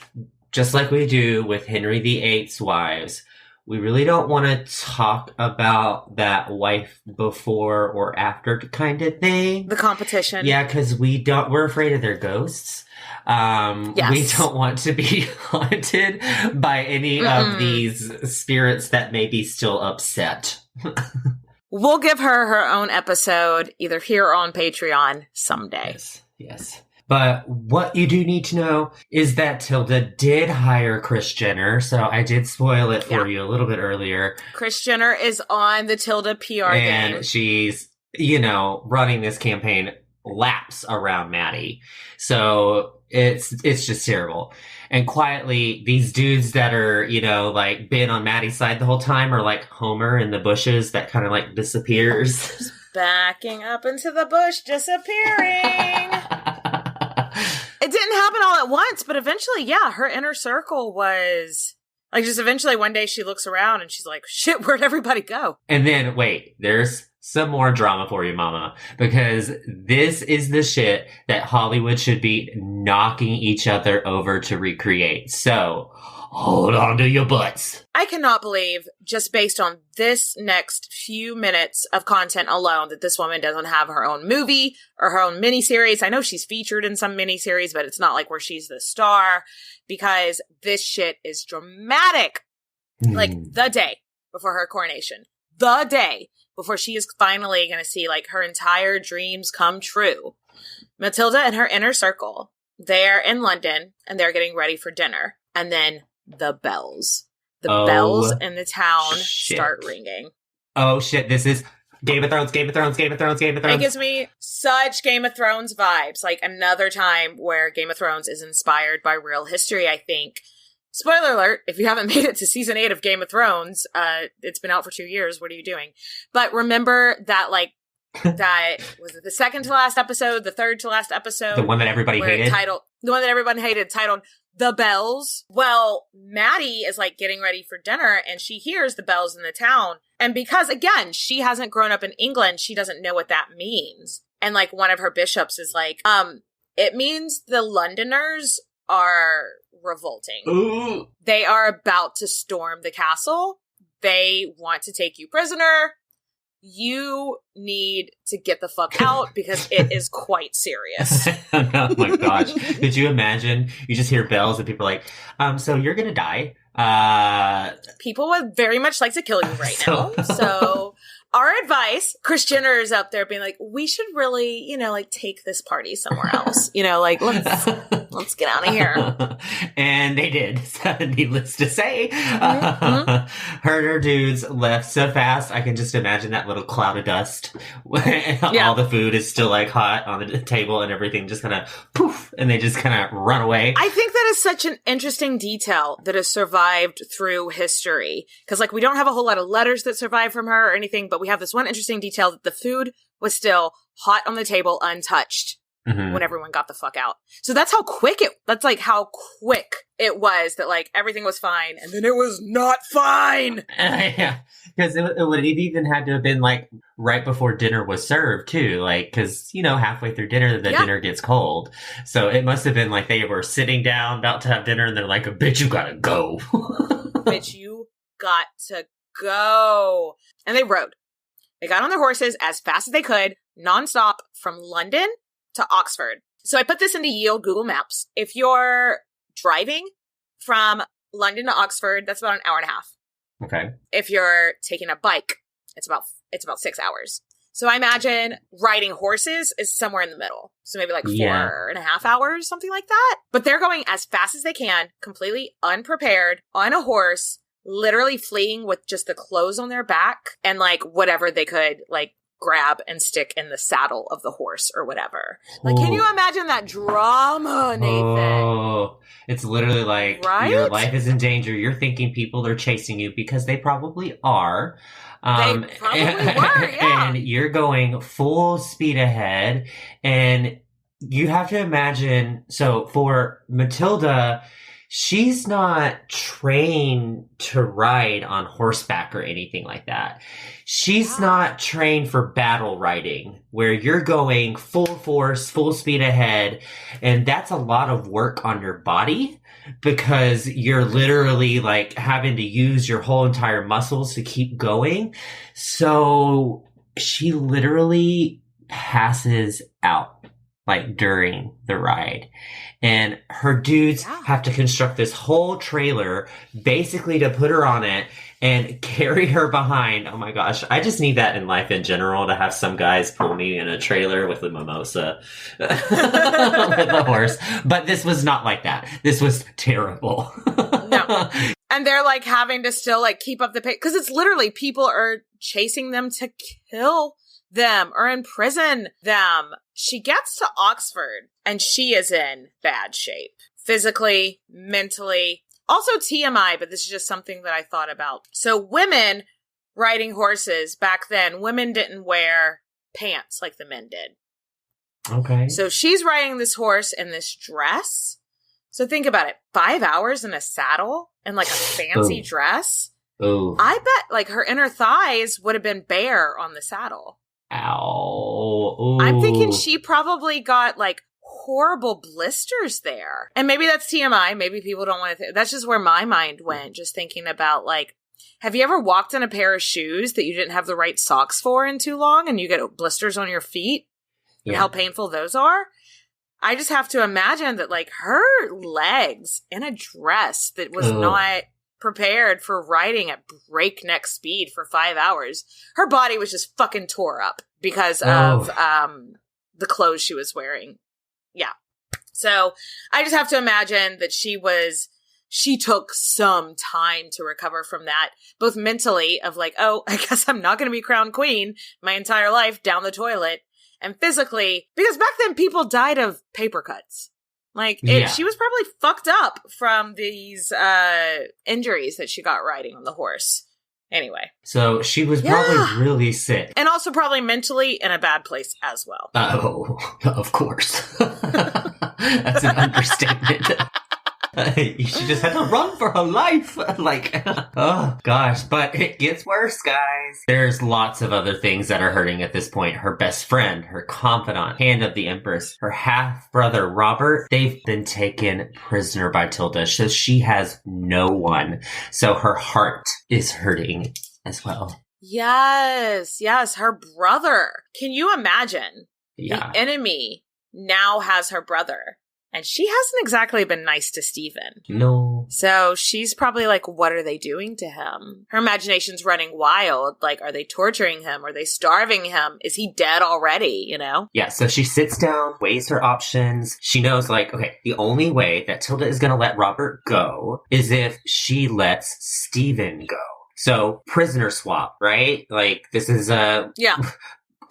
just like we do with Henry VIII's wives, we really don't want to talk about that wife before or after kind of thing. The competition. Yeah, because we're afraid of their ghosts. We don't want to be haunted by any of these spirits that may be still upset. We'll give her own episode, either here or on Patreon someday. Yes. But what you do need to know is that Tilda did hire Kris Jenner, so I did spoil it for you a little bit earlier. Kris Jenner is on the Tilda PR and game. She's, running this campaign laps around Maddie. So it's just terrible. And quietly, these dudes that are, been on Maddie's side the whole time are like Homer in the bushes that kind of like disappears. Just backing up into the bush, disappearing. It didn't happen all at once, but eventually, her inner circle was like, just eventually one day she looks around and she's like, shit, where'd everybody go? And then, wait, there's some more drama for you, mama, because this is the shit that Hollywood should be knocking each other over to recreate. So hold on to your butts. I cannot believe, just based on this next few minutes of content alone, that this woman doesn't have her own movie or her own miniseries. I know she's featured in some miniseries, but it's not like where she's the star, because this shit is dramatic. Like, the day before her coronation, the day before she is finally going to see, like, her entire dreams come true, Matilda and her inner circle, they're in London, and they're getting ready for dinner. And then the bells. The bells in the town start ringing. Oh, shit. This is Game of Thrones, Game of Thrones, Game of Thrones, Game of Thrones. It gives me such Game of Thrones vibes. Like, another time where Game of Thrones is inspired by real history, I think. Spoiler alert, if you haven't made it to season 8 of Game of Thrones, it's been out for 2 years. What are you doing? But remember that, like, that was it the second to last episode, the third to last episode? The one that everybody hated? The one that everyone hated, titled The Bells. Well, Maddie is, like, getting ready for dinner, and she hears the bells in the town. And because, again, she hasn't grown up in England, she doesn't know what that means. And, like, one of her bishops is like, it means the Londoners are revolting. Ooh. They are about to storm the castle. They want to take you prisoner. You need to get the fuck out because it is quite serious. Oh my gosh. Could you imagine? You just hear bells and people are like, so you're gonna die. People would very much like to kill you right now. So our advice, Kris Jenner is up there being like, we should really, like, take this party somewhere else. Like, let's get out of here. And they did. Needless to say, her dudes left so fast. I can just imagine that little cloud of dust. All the food is still, like, hot on the table and everything just kind of poof, and they just kind of run away. I think that is such an interesting detail that has survived through history. Because, like, we don't have a whole lot of letters that survive from her or anything, but we have this one interesting detail that the food was still hot on the table, untouched, when everyone got the fuck out. So that's how quick how quick it was that, like, everything was fine, and then it was not fine. Yeah, because it would have even had to have been, like, right before dinner was served, too. Like, because, halfway through dinner, the dinner gets cold. So it must have been like they were sitting down, about to have dinner, and they're like, bitch, you gotta go. Bitch, you got to go. And they rode. They got on their horses as fast as they could, nonstop, from London to Oxford. So I put this into Yield Google Maps. If you're driving from London to Oxford, that's about an hour and a half. Okay. If you're taking a bike, it's about 6 hours. So I imagine riding horses is somewhere in the middle. So maybe like 4.5 hours, something like that. But they're going as fast as they can, completely unprepared, on a horse, literally fleeing with just the clothes on their back and, like, whatever they could, like, grab and stick in the saddle of the horse or whatever. Like, can you imagine that drama, Nathan? Oh, it's literally like, your life is in danger. You're thinking people are chasing you because they probably are. They probably were, yeah. And you're going full speed ahead. And you have to imagine, so for Matilda, she's not trained to ride on horseback or anything like that. She's not trained for battle riding, where you're going full force, full speed ahead. And that's a lot of work on your body because you're literally, like, having to use your whole entire muscles to keep going. So she literally passes out, like, during the ride. And her dudes have to construct this whole trailer basically to put her on it and carry her behind. Oh my gosh. I just need that in life in general, to have some guys pull me in a trailer with a mimosa with a horse. But this was not like that. This was terrible. No. And they're, like, having to still, like, keep up the pace. Because it's literally people are chasing them to kill them or imprison them. She gets to Oxford and she is in bad shape. Physically, mentally. Also TMI, but this is just something that I thought about. So women riding horses back then, women didn't wear pants like the men did. Okay. So she's riding this horse in this dress. So think about it. 5 hours in a saddle and, like, a fancy dress. Oh. I bet, like, her inner thighs would have been bare on the saddle. Ow. Ooh. I'm thinking she probably got, like, horrible blisters there. And maybe that's TMI. Maybe people don't want to. That's just where my mind went, just thinking about, like, have you ever walked in a pair of shoes that you didn't have the right socks for in too long and you get blisters on your feet? Yeah. And how painful those are? I just have to imagine that, like, her legs in a dress that was not prepared for riding at breakneck speed for 5 hours. Her body was just fucking tore up because of the clothes she was wearing. Yeah. So I just have to imagine that she took some time to recover from that, both mentally of like, oh, I guess I'm not going to be crowned queen my entire life down the toilet, and physically, because back then people died of paper cuts. Like, she was probably fucked up from these injuries that she got riding on the horse. Anyway. So she was probably really sick. And also probably mentally in a bad place as well. Oh, of course. That's an understatement. She just had to run for her life. Like, oh gosh, but it gets worse, guys. There's lots of other things that are hurting at this point. Her best friend, her confidant, hand of the Empress, her half-brother Robert, they've been taken prisoner by Tilda, so she has no one. So her heart is hurting as well. Yes, her brother. Can you imagine? The enemy now has her brother. And she hasn't exactly been nice to Stephen. No. So she's probably like, what are they doing to him? Her imagination's running wild. Like, are they torturing him? Are they starving him? Is he dead already, you know? Yeah, so she sits down, weighs her options. She knows, like, okay, the only way that Tilda is going to let Robert go is if she lets Stephen go. So, prisoner swap, right? Like, this is a... Yeah.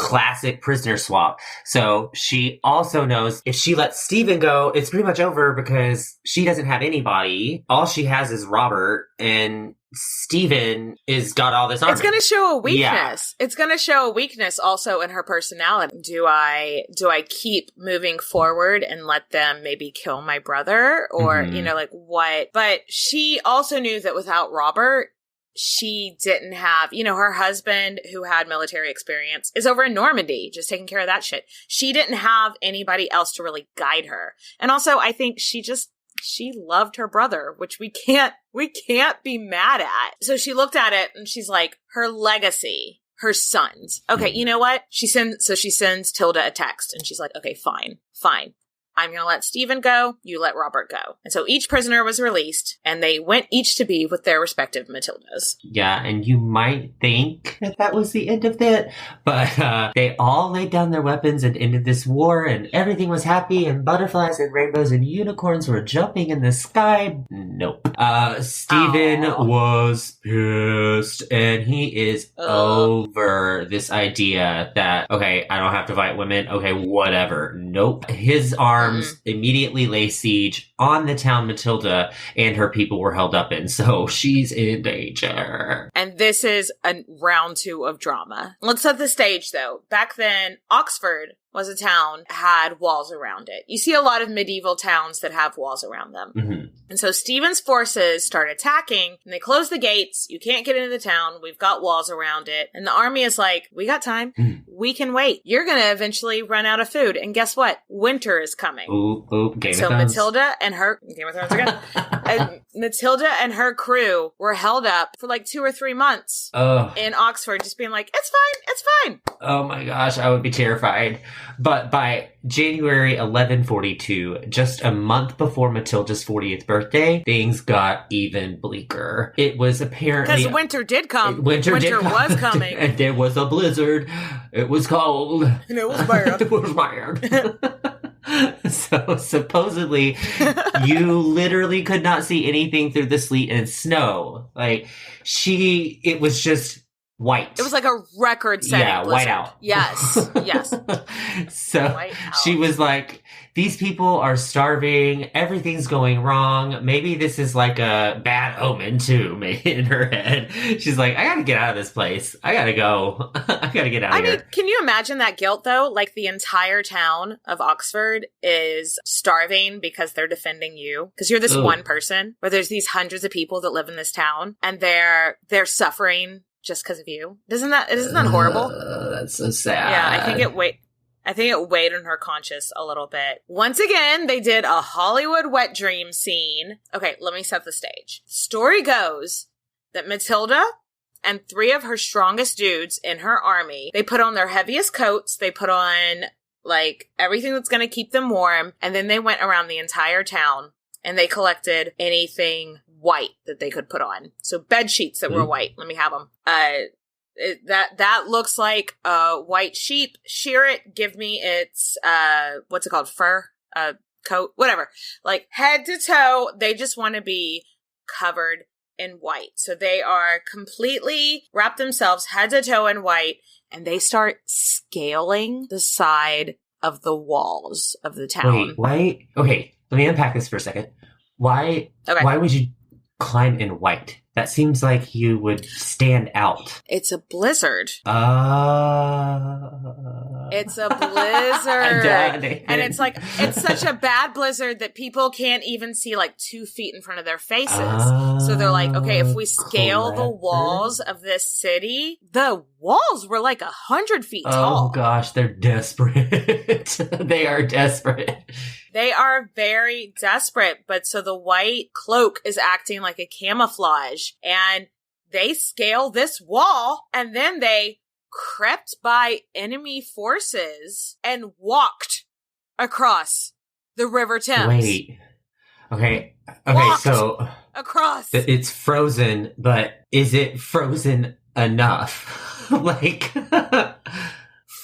Classic prisoner swap. So she also knows if she lets Stephen go, it's pretty much over because she doesn't have anybody. All she has is Robert, and Stephen is got all this armor. It's going to show a weakness. Yeah. It's going to show a weakness also in her personality. Do I keep moving forward and let them maybe kill my brother, or you know, like what? But she also knew that without Robert, she didn't have, you know, her husband who had military experience is over in Normandy, just taking care of that shit. She didn't have anybody else to really guide her. And also, I think she loved her brother, which we can't be mad at. So she looked at it and she's like, her legacy, her sons. Okay, you know what? She sends Tilda a text and she's like, okay, fine. I'm going to let Stephen go. You let Robert go. And so each prisoner was released, and they went each to be with their respective Matildas. Yeah, and you might think that was the end of it, but they all laid down their weapons and ended this war, and everything was happy, and butterflies and rainbows and unicorns were jumping in the sky. Nope. Stephen was pissed, and he is over this idea that, okay, I don't have to fight women. Okay, whatever. Nope. His arms immediately lay siege on the town Matilda and her people were held up in, so she's in danger. And this is a round 2 of drama. Let's set the stage, though. Back then, Oxford was a town, had walls around it. You see a lot of medieval towns that have walls around them. Mm-hmm. And so Stephen's forces start attacking, and they close the gates. You can't get into the town. We've got walls around it. And the army is like, we got time. We can wait. You're going to eventually run out of food. And guess what? Winter is coming. Ooh, Game of Thrones. Matilda and her... Game of Thrones again. And Matilda and her crew were held up for like 2 or 3 months in Oxford, just being like, it's fine. Oh my gosh, I would be terrified. But by January 1142, just a month before Matilda's 40th birthday, things got even bleaker. It was apparently... Because winter did come. Winter was coming. And there was a blizzard. It was cold. And it was bad. It was bad. So supposedly, you literally could not see anything through the sleet and snow. Like, it was just... white. It was like a record-setting blizzard. White out. Yes. So she was like, these people are starving. Everything's going wrong. Maybe this is like a bad omen too, maybe in her head. She's like, I gotta get out of this place. I gotta go. I gotta get out of here. I mean, can you imagine that guilt though? Like the entire town of Oxford is starving because they're defending you. Because you're this one person, where there's these hundreds of people that live in this town, and they're suffering just because of you. Isn't that horrible? That's so sad. Yeah, I think it weighed on her conscience a little bit. Once again, they did a Hollywood wet dream scene. Okay, let me set the stage. Story goes that Matilda and 3 of her strongest dudes in her army, they put on their heaviest coats, they put on, like, everything that's going to keep them warm, and then they went around the entire town, and they collected anything white that they could put on. So bed sheets that were white. Let me have them. That looks like a white sheep. Shear it. Give me its, what's it called? Fur? Coat? Whatever. Like, head to toe, they just want to be covered in white. So they are completely wrapped themselves head to toe in white, and they start scaling the side of the walls of the town. Wait, why? Okay, let me unpack this for a second. Why would you climb in white? That seems like you would stand out. It's a blizzard. It's a blizzard. And it's like, it's such a bad blizzard that people can't even see like 2 feet in front of their faces. So they're like, okay, if we scale the walls of this city, the walls were like 100 feet tall. Oh gosh, they're desperate. They are desperate. They are very desperate, but so the white cloak is acting like a camouflage, and they scale this wall, and then they crept by enemy forces and walked across the River Thames. Wait. Okay, so across. It's frozen, but is it frozen enough? Like...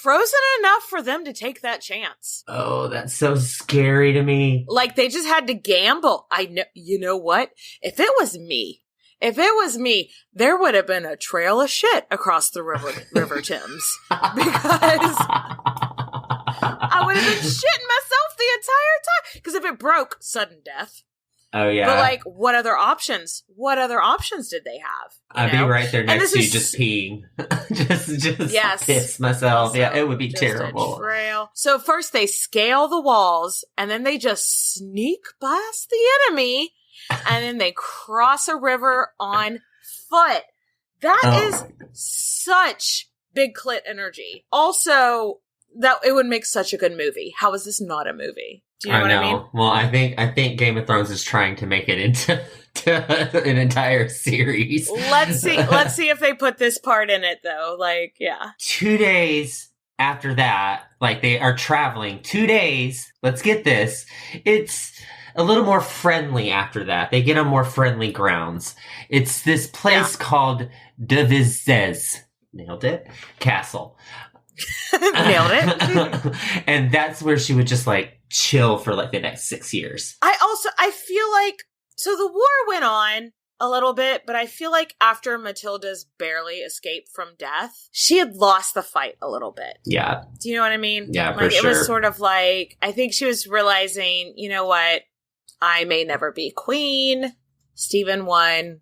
Frozen enough for them to take that chance. Oh, that's so scary to me. Like, they just had to gamble. I know, you know what? If it was me, there would have been a trail of shit across the River Thames. Because I would have been shitting myself the entire time. Because if it broke, sudden death. Oh, yeah. But, like, what other options? What other options did they have? I'd be right there next to you just peeing. just piss myself. Also, yeah, it would be terrible. Trail. So first they scale the walls, and then they just sneak past the enemy, and then they cross a river on foot. That is such big clit energy. Also, that it would make such a good movie. How is this not a movie? Do you know what I mean? Well, I think Game of Thrones is trying to make it into an entire series. Let's see if they put this part in it, though. Like, yeah. 2 days after that, like, they are traveling. 2 days. Let's get this. It's a little more friendly after that. They get on more friendly grounds. It's this place called Devizes. Nailed it. Castle. Nailed it. And that's where she would just, like, chill for, like, the next 6 years. I feel like, so the war went on a little bit, but I feel like after Matilda's barely escaped from death, she had lost the fight a little bit. Yeah. Do you know what I mean? Yeah, like, for sure. It was sort of like, I think she was realizing, you know what? I may never be queen. Stephen won.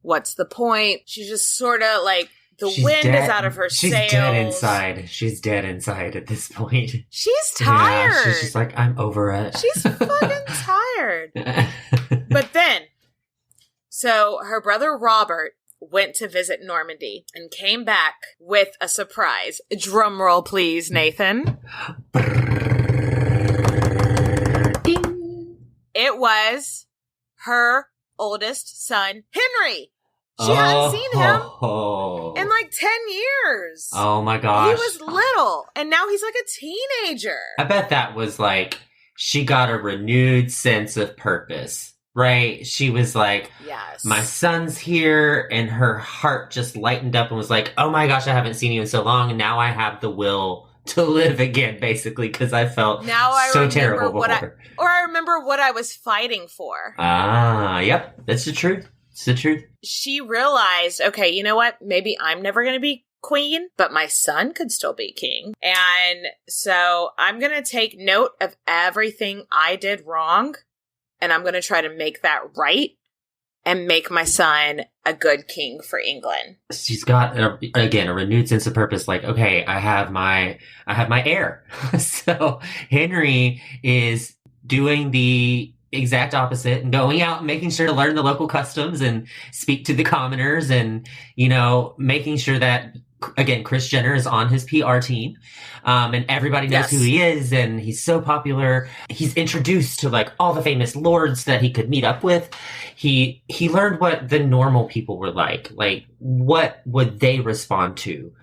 What's the point? She's just sort of like, she's wind dead. Is out of her sails. She's dead inside. She's dead inside at this point. She's tired. Yeah, she's just like, I'm over it. She's fucking tired. But then, so her brother Robert went to visit Normandy and came back with a surprise. Drum roll, please, Nathan. Ding. It was her oldest son, Henry. She hadn't seen him in like 10 years. Oh my gosh. He was little, and now he's like a teenager. I bet that was like, she got a renewed sense of purpose, right? She was like, yes, my son's here, and her heart just lightened up and was like, oh my gosh, I haven't seen you in so long, and now I have the will to live again, basically, because I felt so terrible before. I remember what I was fighting for. Yep, that's the truth. It's the truth. She realized, okay, you know what? Maybe I'm never going to be queen, but my son could still be king. And so I'm going to take note of everything I did wrong, and I'm going to try to make that right and make my son a good king for England. She's got, again, a renewed sense of purpose. Like, okay, I have my heir. So Henry is doing the exact opposite and going out and making sure to learn the local customs and speak to the commoners and, you know, making sure that again, Kris Jenner is on his PR team, and everybody knows who he is, and he's so popular. He's introduced to like all the famous lords that he could meet up with. He learned what the normal people were like what would they respond to,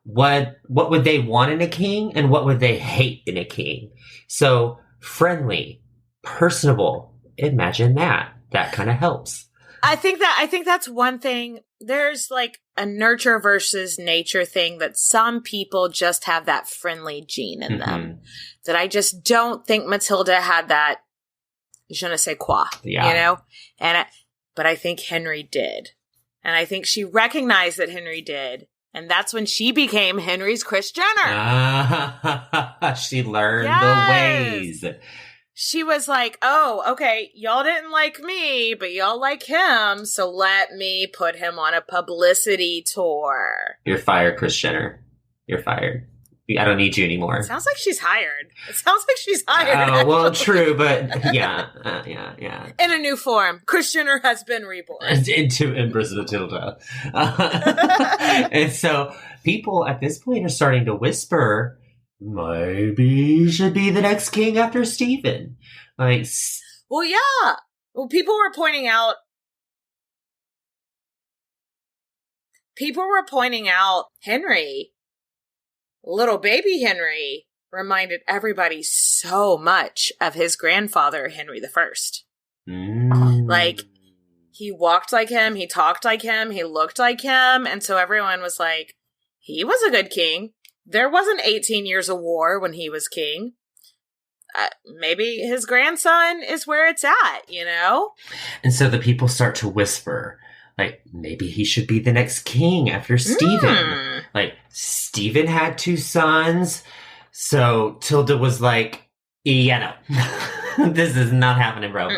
what would they want in a king, and what would they hate in a king. So friendly, personable. Imagine that. That kind of helps. I think that's one thing. There's like a nurture versus nature thing that some people just have that friendly gene in them. That I just don't think Matilda had that je ne sais quoi, you know? But I think Henry did. And I think she recognized that Henry did. And that's when she became Henry's Kris Jenner. She learned the ways. She was like, oh, okay, y'all didn't like me, but y'all like him, so let me put him on a publicity tour. You're fired, Kris Jenner. You're fired. I don't need you anymore. It sounds like she's hired. Oh, well, true, but yeah. In a new form. Kris Jenner has been reborn. Into Empress Matilda. And so people at this point are starting to whisper, maybe he should be the next king after Stephen. Well, yeah. Well, people were pointing out Henry, little baby Henry, reminded everybody so much of his grandfather, Henry I. Like, he walked like him, he talked like him, he looked like him, and so everyone was like, he was a good king. There wasn't 18 years of war when he was king. Maybe his grandson is where it's at, you know? And so the people start to whisper, like, maybe he should be the next king after Stephen. Like, Stephen had 2 sons. So Tilda was like, yeah, no. This is not happening, bro.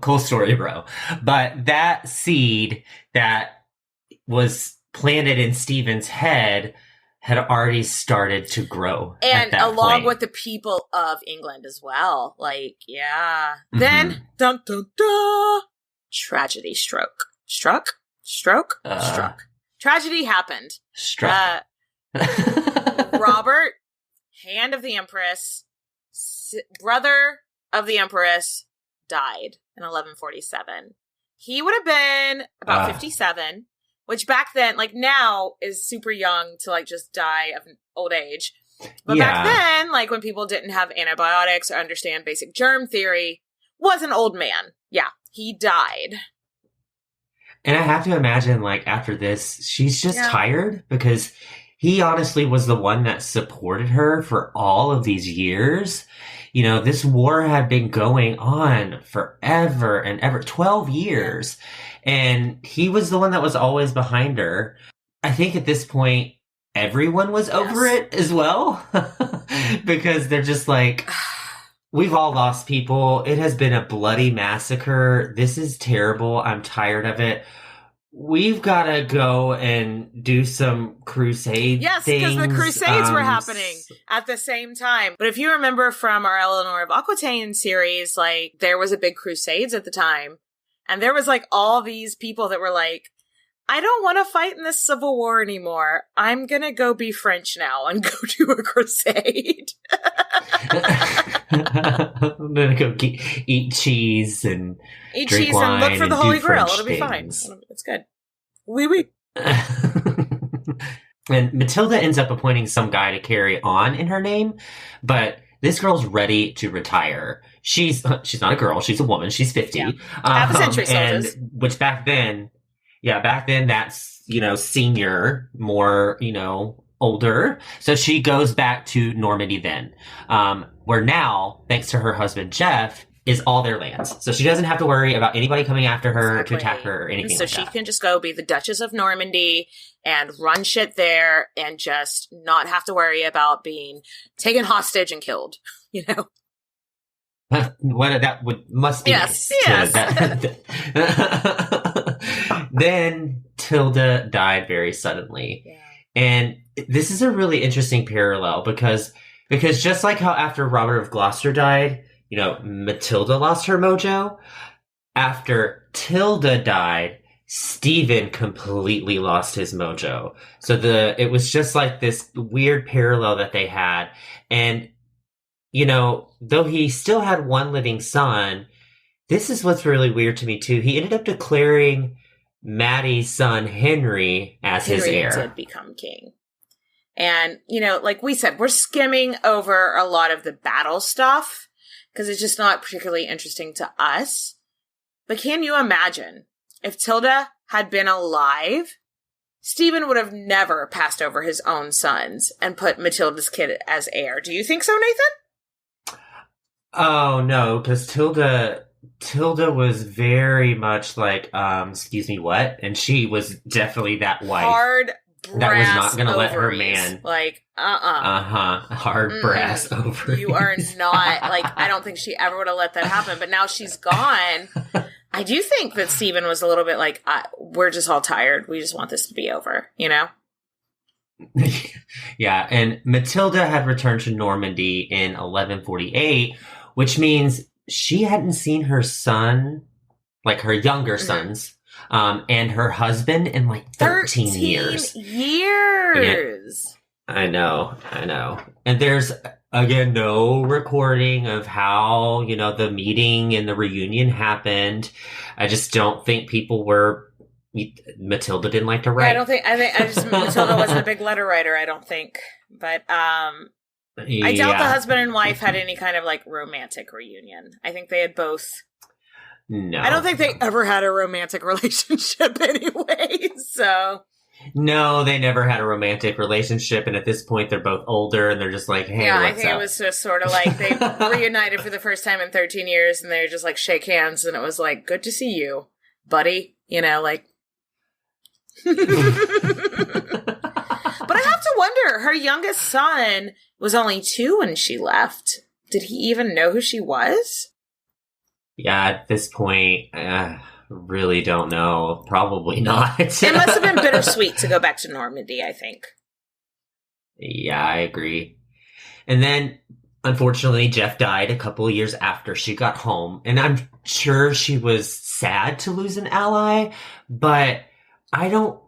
Cool story, bro. But that seed that was planted in Stephen's head had already started to grow. And along with the people of England as well. Like, yeah. Then, dun, dun, dun, tragedy struck. Tragedy happened. Robert, hand of the Empress, brother of the Empress, died in 1147. He would have been about 57. Which back then, like now, is super young to like just die of old age. But back then, like when people didn't have antibiotics or understand basic germ theory, was an old man. Yeah, he died. And I have to imagine, like, after this, she's just tired because he honestly was the one that supported her for all of these years. You know, this war had been going on forever and ever, 12 years. And he was the one that was always behind her. I think at this point, everyone was over it as well. Because they're just like, we've all lost people. It has been a bloody massacre. This is terrible. I'm tired of it. We've got to go and do some crusade Yes, because the crusades were happening at the same time. But if you remember from our Eleanor of Aquitaine series, like, there was a big crusades at the time. And there was, like, all these people that were like, I don't want to fight in this civil war anymore. I'm going to go be French now and go do a crusade. I'm going to go eat cheese and eat drink cheese wine and look for the Holy Grail. French It'll be things. fine. It's good. Oui, oui. And Matilda ends up appointing some guy to carry on in her name, but this girl's ready to retire. She's not a girl. She's a woman. She's 50. Yeah. Half a century soldiers. And which back then that's, you know, senior, more, you know, older. So she goes back to Normandy then, where now, thanks to her husband, Jeff, is all their lands. So she doesn't have to worry about anybody coming after her to attack her or anything like that. So she can just go be the Duchess of Normandy and run shit there and just not have to worry about being taken hostage and killed, you know? What that must be yes, nice. Yes. Then Tilda died very suddenly. Yeah. And this is a really interesting parallel because just like how after Robert of Gloucester died, you know, Matilda lost her mojo. After Tilda died, Stephen completely lost his mojo. So it was just like this weird parallel that they had. And, though he still had one living son, this is what's really weird to me too. He ended up declaring Maddie's son Henry as his heir. Henry did become king. And, like we said, we're skimming over a lot of the battle stuff because it's just not particularly interesting to us. But can you imagine if Tilda had been alive? Stephen would have never passed over his own sons and put Matilda's kid as heir. Do you think so, Nathan? Oh, no, because Tilda was very much like, excuse me, what? And she was definitely that wife. Hard that was not going to let her ovaries. man. Like, Hard brass ovaries. You are not, I don't think she ever would have let that happen. But now she's gone. I do think that Stephen was a little bit like, we're just all tired. We just want this to be over, Yeah, and Matilda had returned to Normandy in 1148, which means she hadn't seen her son, like her younger sons, and her husband in 13 years. Years. I know. And there's, again, no recording of how, the meeting and the reunion happened. I just don't think people were, Matilda didn't like to write. Yeah, Matilda wasn't a big letter writer, I don't think. But, I doubt the husband and wife had any kind of romantic reunion. I think they had both. No. I don't think they ever had a romantic relationship anyway, so. No, they never had a romantic relationship, and at this point they're both older and they're just like, hey, yeah, what's I think up? It was just sort of they reunited for the first time in 13 years and they just shake hands and it was good to see you, buddy, But I have to wonder, her youngest son was only 2 when she left. Did he even know who she was? Yeah, at this point, really don't know. Probably not. It must have been bittersweet to go back to Normandy, I think. Yeah, I agree. And then, unfortunately, Jeff died a couple of years after she got home. And I'm sure she was sad to lose an ally, but I don't...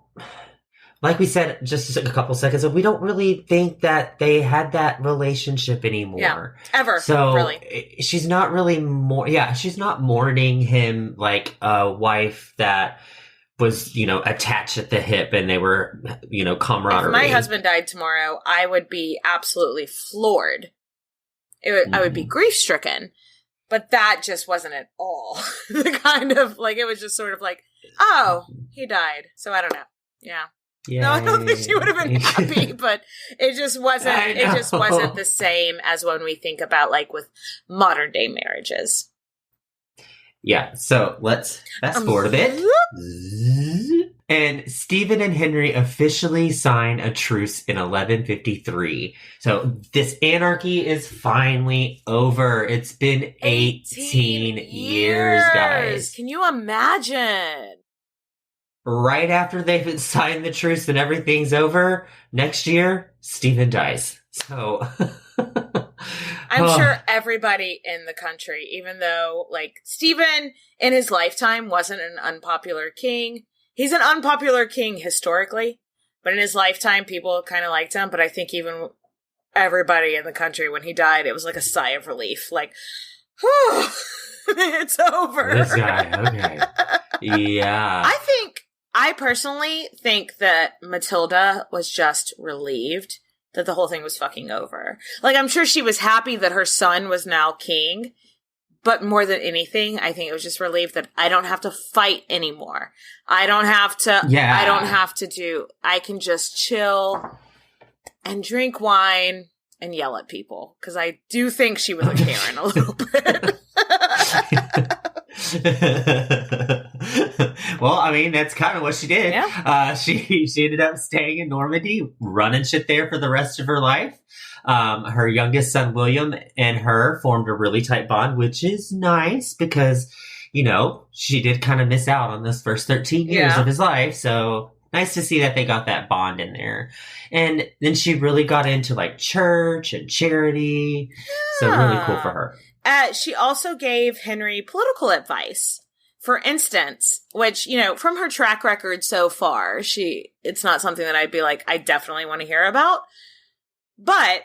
Like we said just a couple seconds ago, we don't really think that they had that relationship anymore. Yeah, ever. So really. She's not really she's not mourning him like a wife that was, attached at the hip and they were, camaraderie. If my husband died tomorrow, I would be absolutely floored. I would be grief-stricken. But that just wasn't at all the kind of, it was just sort of oh, he died. So I don't know. Yeah. Yay. No, I don't think she would have been happy, but it just wasn't. It just wasn't the same as when we think about with modern day marriages. Yeah, so let's fast forward a bit. And Stephen and Henry officially sign a truce in 1153. So this anarchy is finally over. It's been 18 years, guys. Can you imagine? Right after they've signed the truce and everything's over, next year, Stephen dies. So I'm sure everybody in the country, even though Stephen in his lifetime wasn't an unpopular king. He's an unpopular king historically, but in his lifetime people kind of liked him. But I think even everybody in the country, when he died, it was a sigh of relief. Whew, it's over. This guy, okay. Yeah. I personally think that Matilda was just relieved that the whole thing was fucking over. I'm sure she was happy that her son was now king, but more than anything, I think it was just relieved that I don't have to fight anymore. I don't have to, I can just chill and drink wine and yell at people. Cause I do think she was a Karen a little bit. Well, I mean, that's kind of what she did. Yeah. She ended up staying in Normandy, running shit there for the rest of her life. Her youngest son, William, and her formed a really tight bond, which is nice because, she did kind of miss out on those first 13 years of his life. So nice to see that they got that bond in there. And then she really got into church and charity. Yeah. So really cool for her. She also gave Henry political advice. For instance, which, you know, from her track record so far, it's not something that I'd be like, I definitely want to hear about. But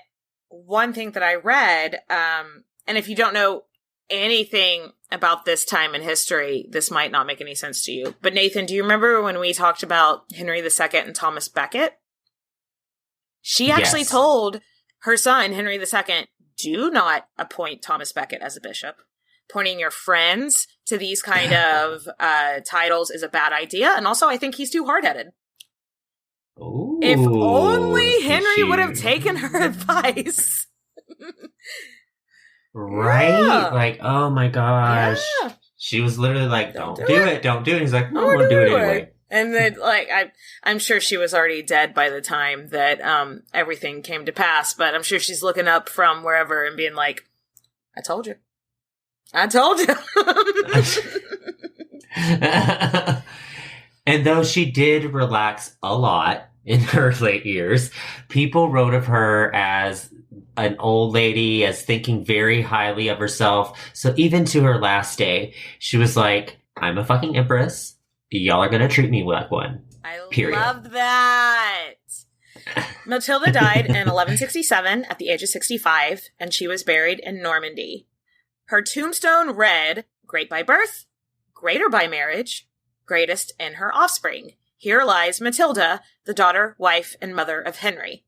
one thing that I read, and if you don't know anything about this time in history, this might not make any sense to you. But Nathan, do you remember when we talked about Henry II and Thomas Becket? She actually told her son, Henry II, do not appoint Thomas Becket as a bishop. Pointing your friends to these kind of titles is a bad idea. And also, I think he's too hard-headed. Ooh, if only Henry would have taken her advice. Right? Yeah. Like, oh my gosh. Yeah. She was literally like, don't do it. Don't do it. He's like, no, I'm going to do it anyway. And then, like, I'm sure she was already dead by the time that everything came to pass. But I'm sure she's looking up from wherever and being like, I told you. I told you. And though she did relax a lot in her late years, people wrote of her as an old lady, as thinking very highly of herself. So even to her last day, she was like, I'm a fucking empress. Y'all are going to treat me like one. Period. Love that. Matilda died in 1167 at the age of 65, and she was buried in Normandy. Her tombstone read, Great by birth, greater by marriage, greatest in her offspring. Here lies Matilda, the daughter, wife, and mother of Henry.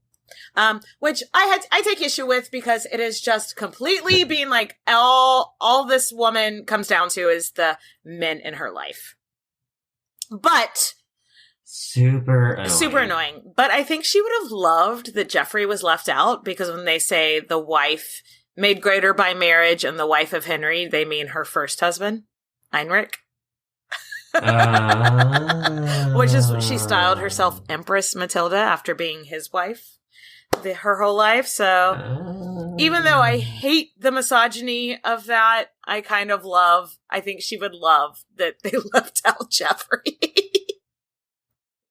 Which I take issue with because it is just completely being like, all this woman comes down to is the men in her life. But super annoying. But I think she would have loved that Geoffrey was left out, because when they say the wife made greater by marriage and the wife of Henry, they mean her first husband, Heinrich. Which is, she styled herself Empress Matilda after being his wife her whole life. So even though I hate the misogyny of that, I think she would love that they left out Geoffrey.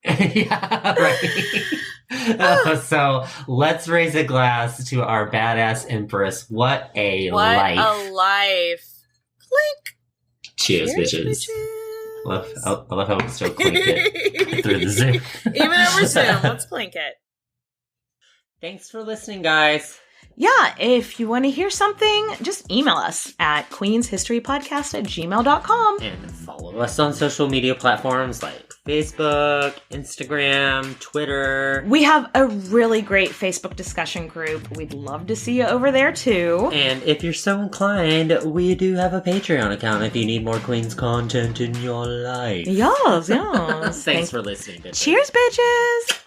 Yeah, right. So let's raise a glass to our badass empress. What a life. What a life. Clink. Cheers, bitches. I love how we still clink it through the Zoom. Even over Zoom, let's clink it. Thanks for listening, guys. Yeah, if you want to hear something, just email us at queenshistorypodcast@gmail.com. And follow us on social media platforms like Facebook, Instagram, Twitter. We have a really great Facebook discussion group. We'd love to see you over there, too. And if you're so inclined, we do have a Patreon account if you need more Queens content in your life. Yes. Thanks for listening, bitches. Cheers, bitches!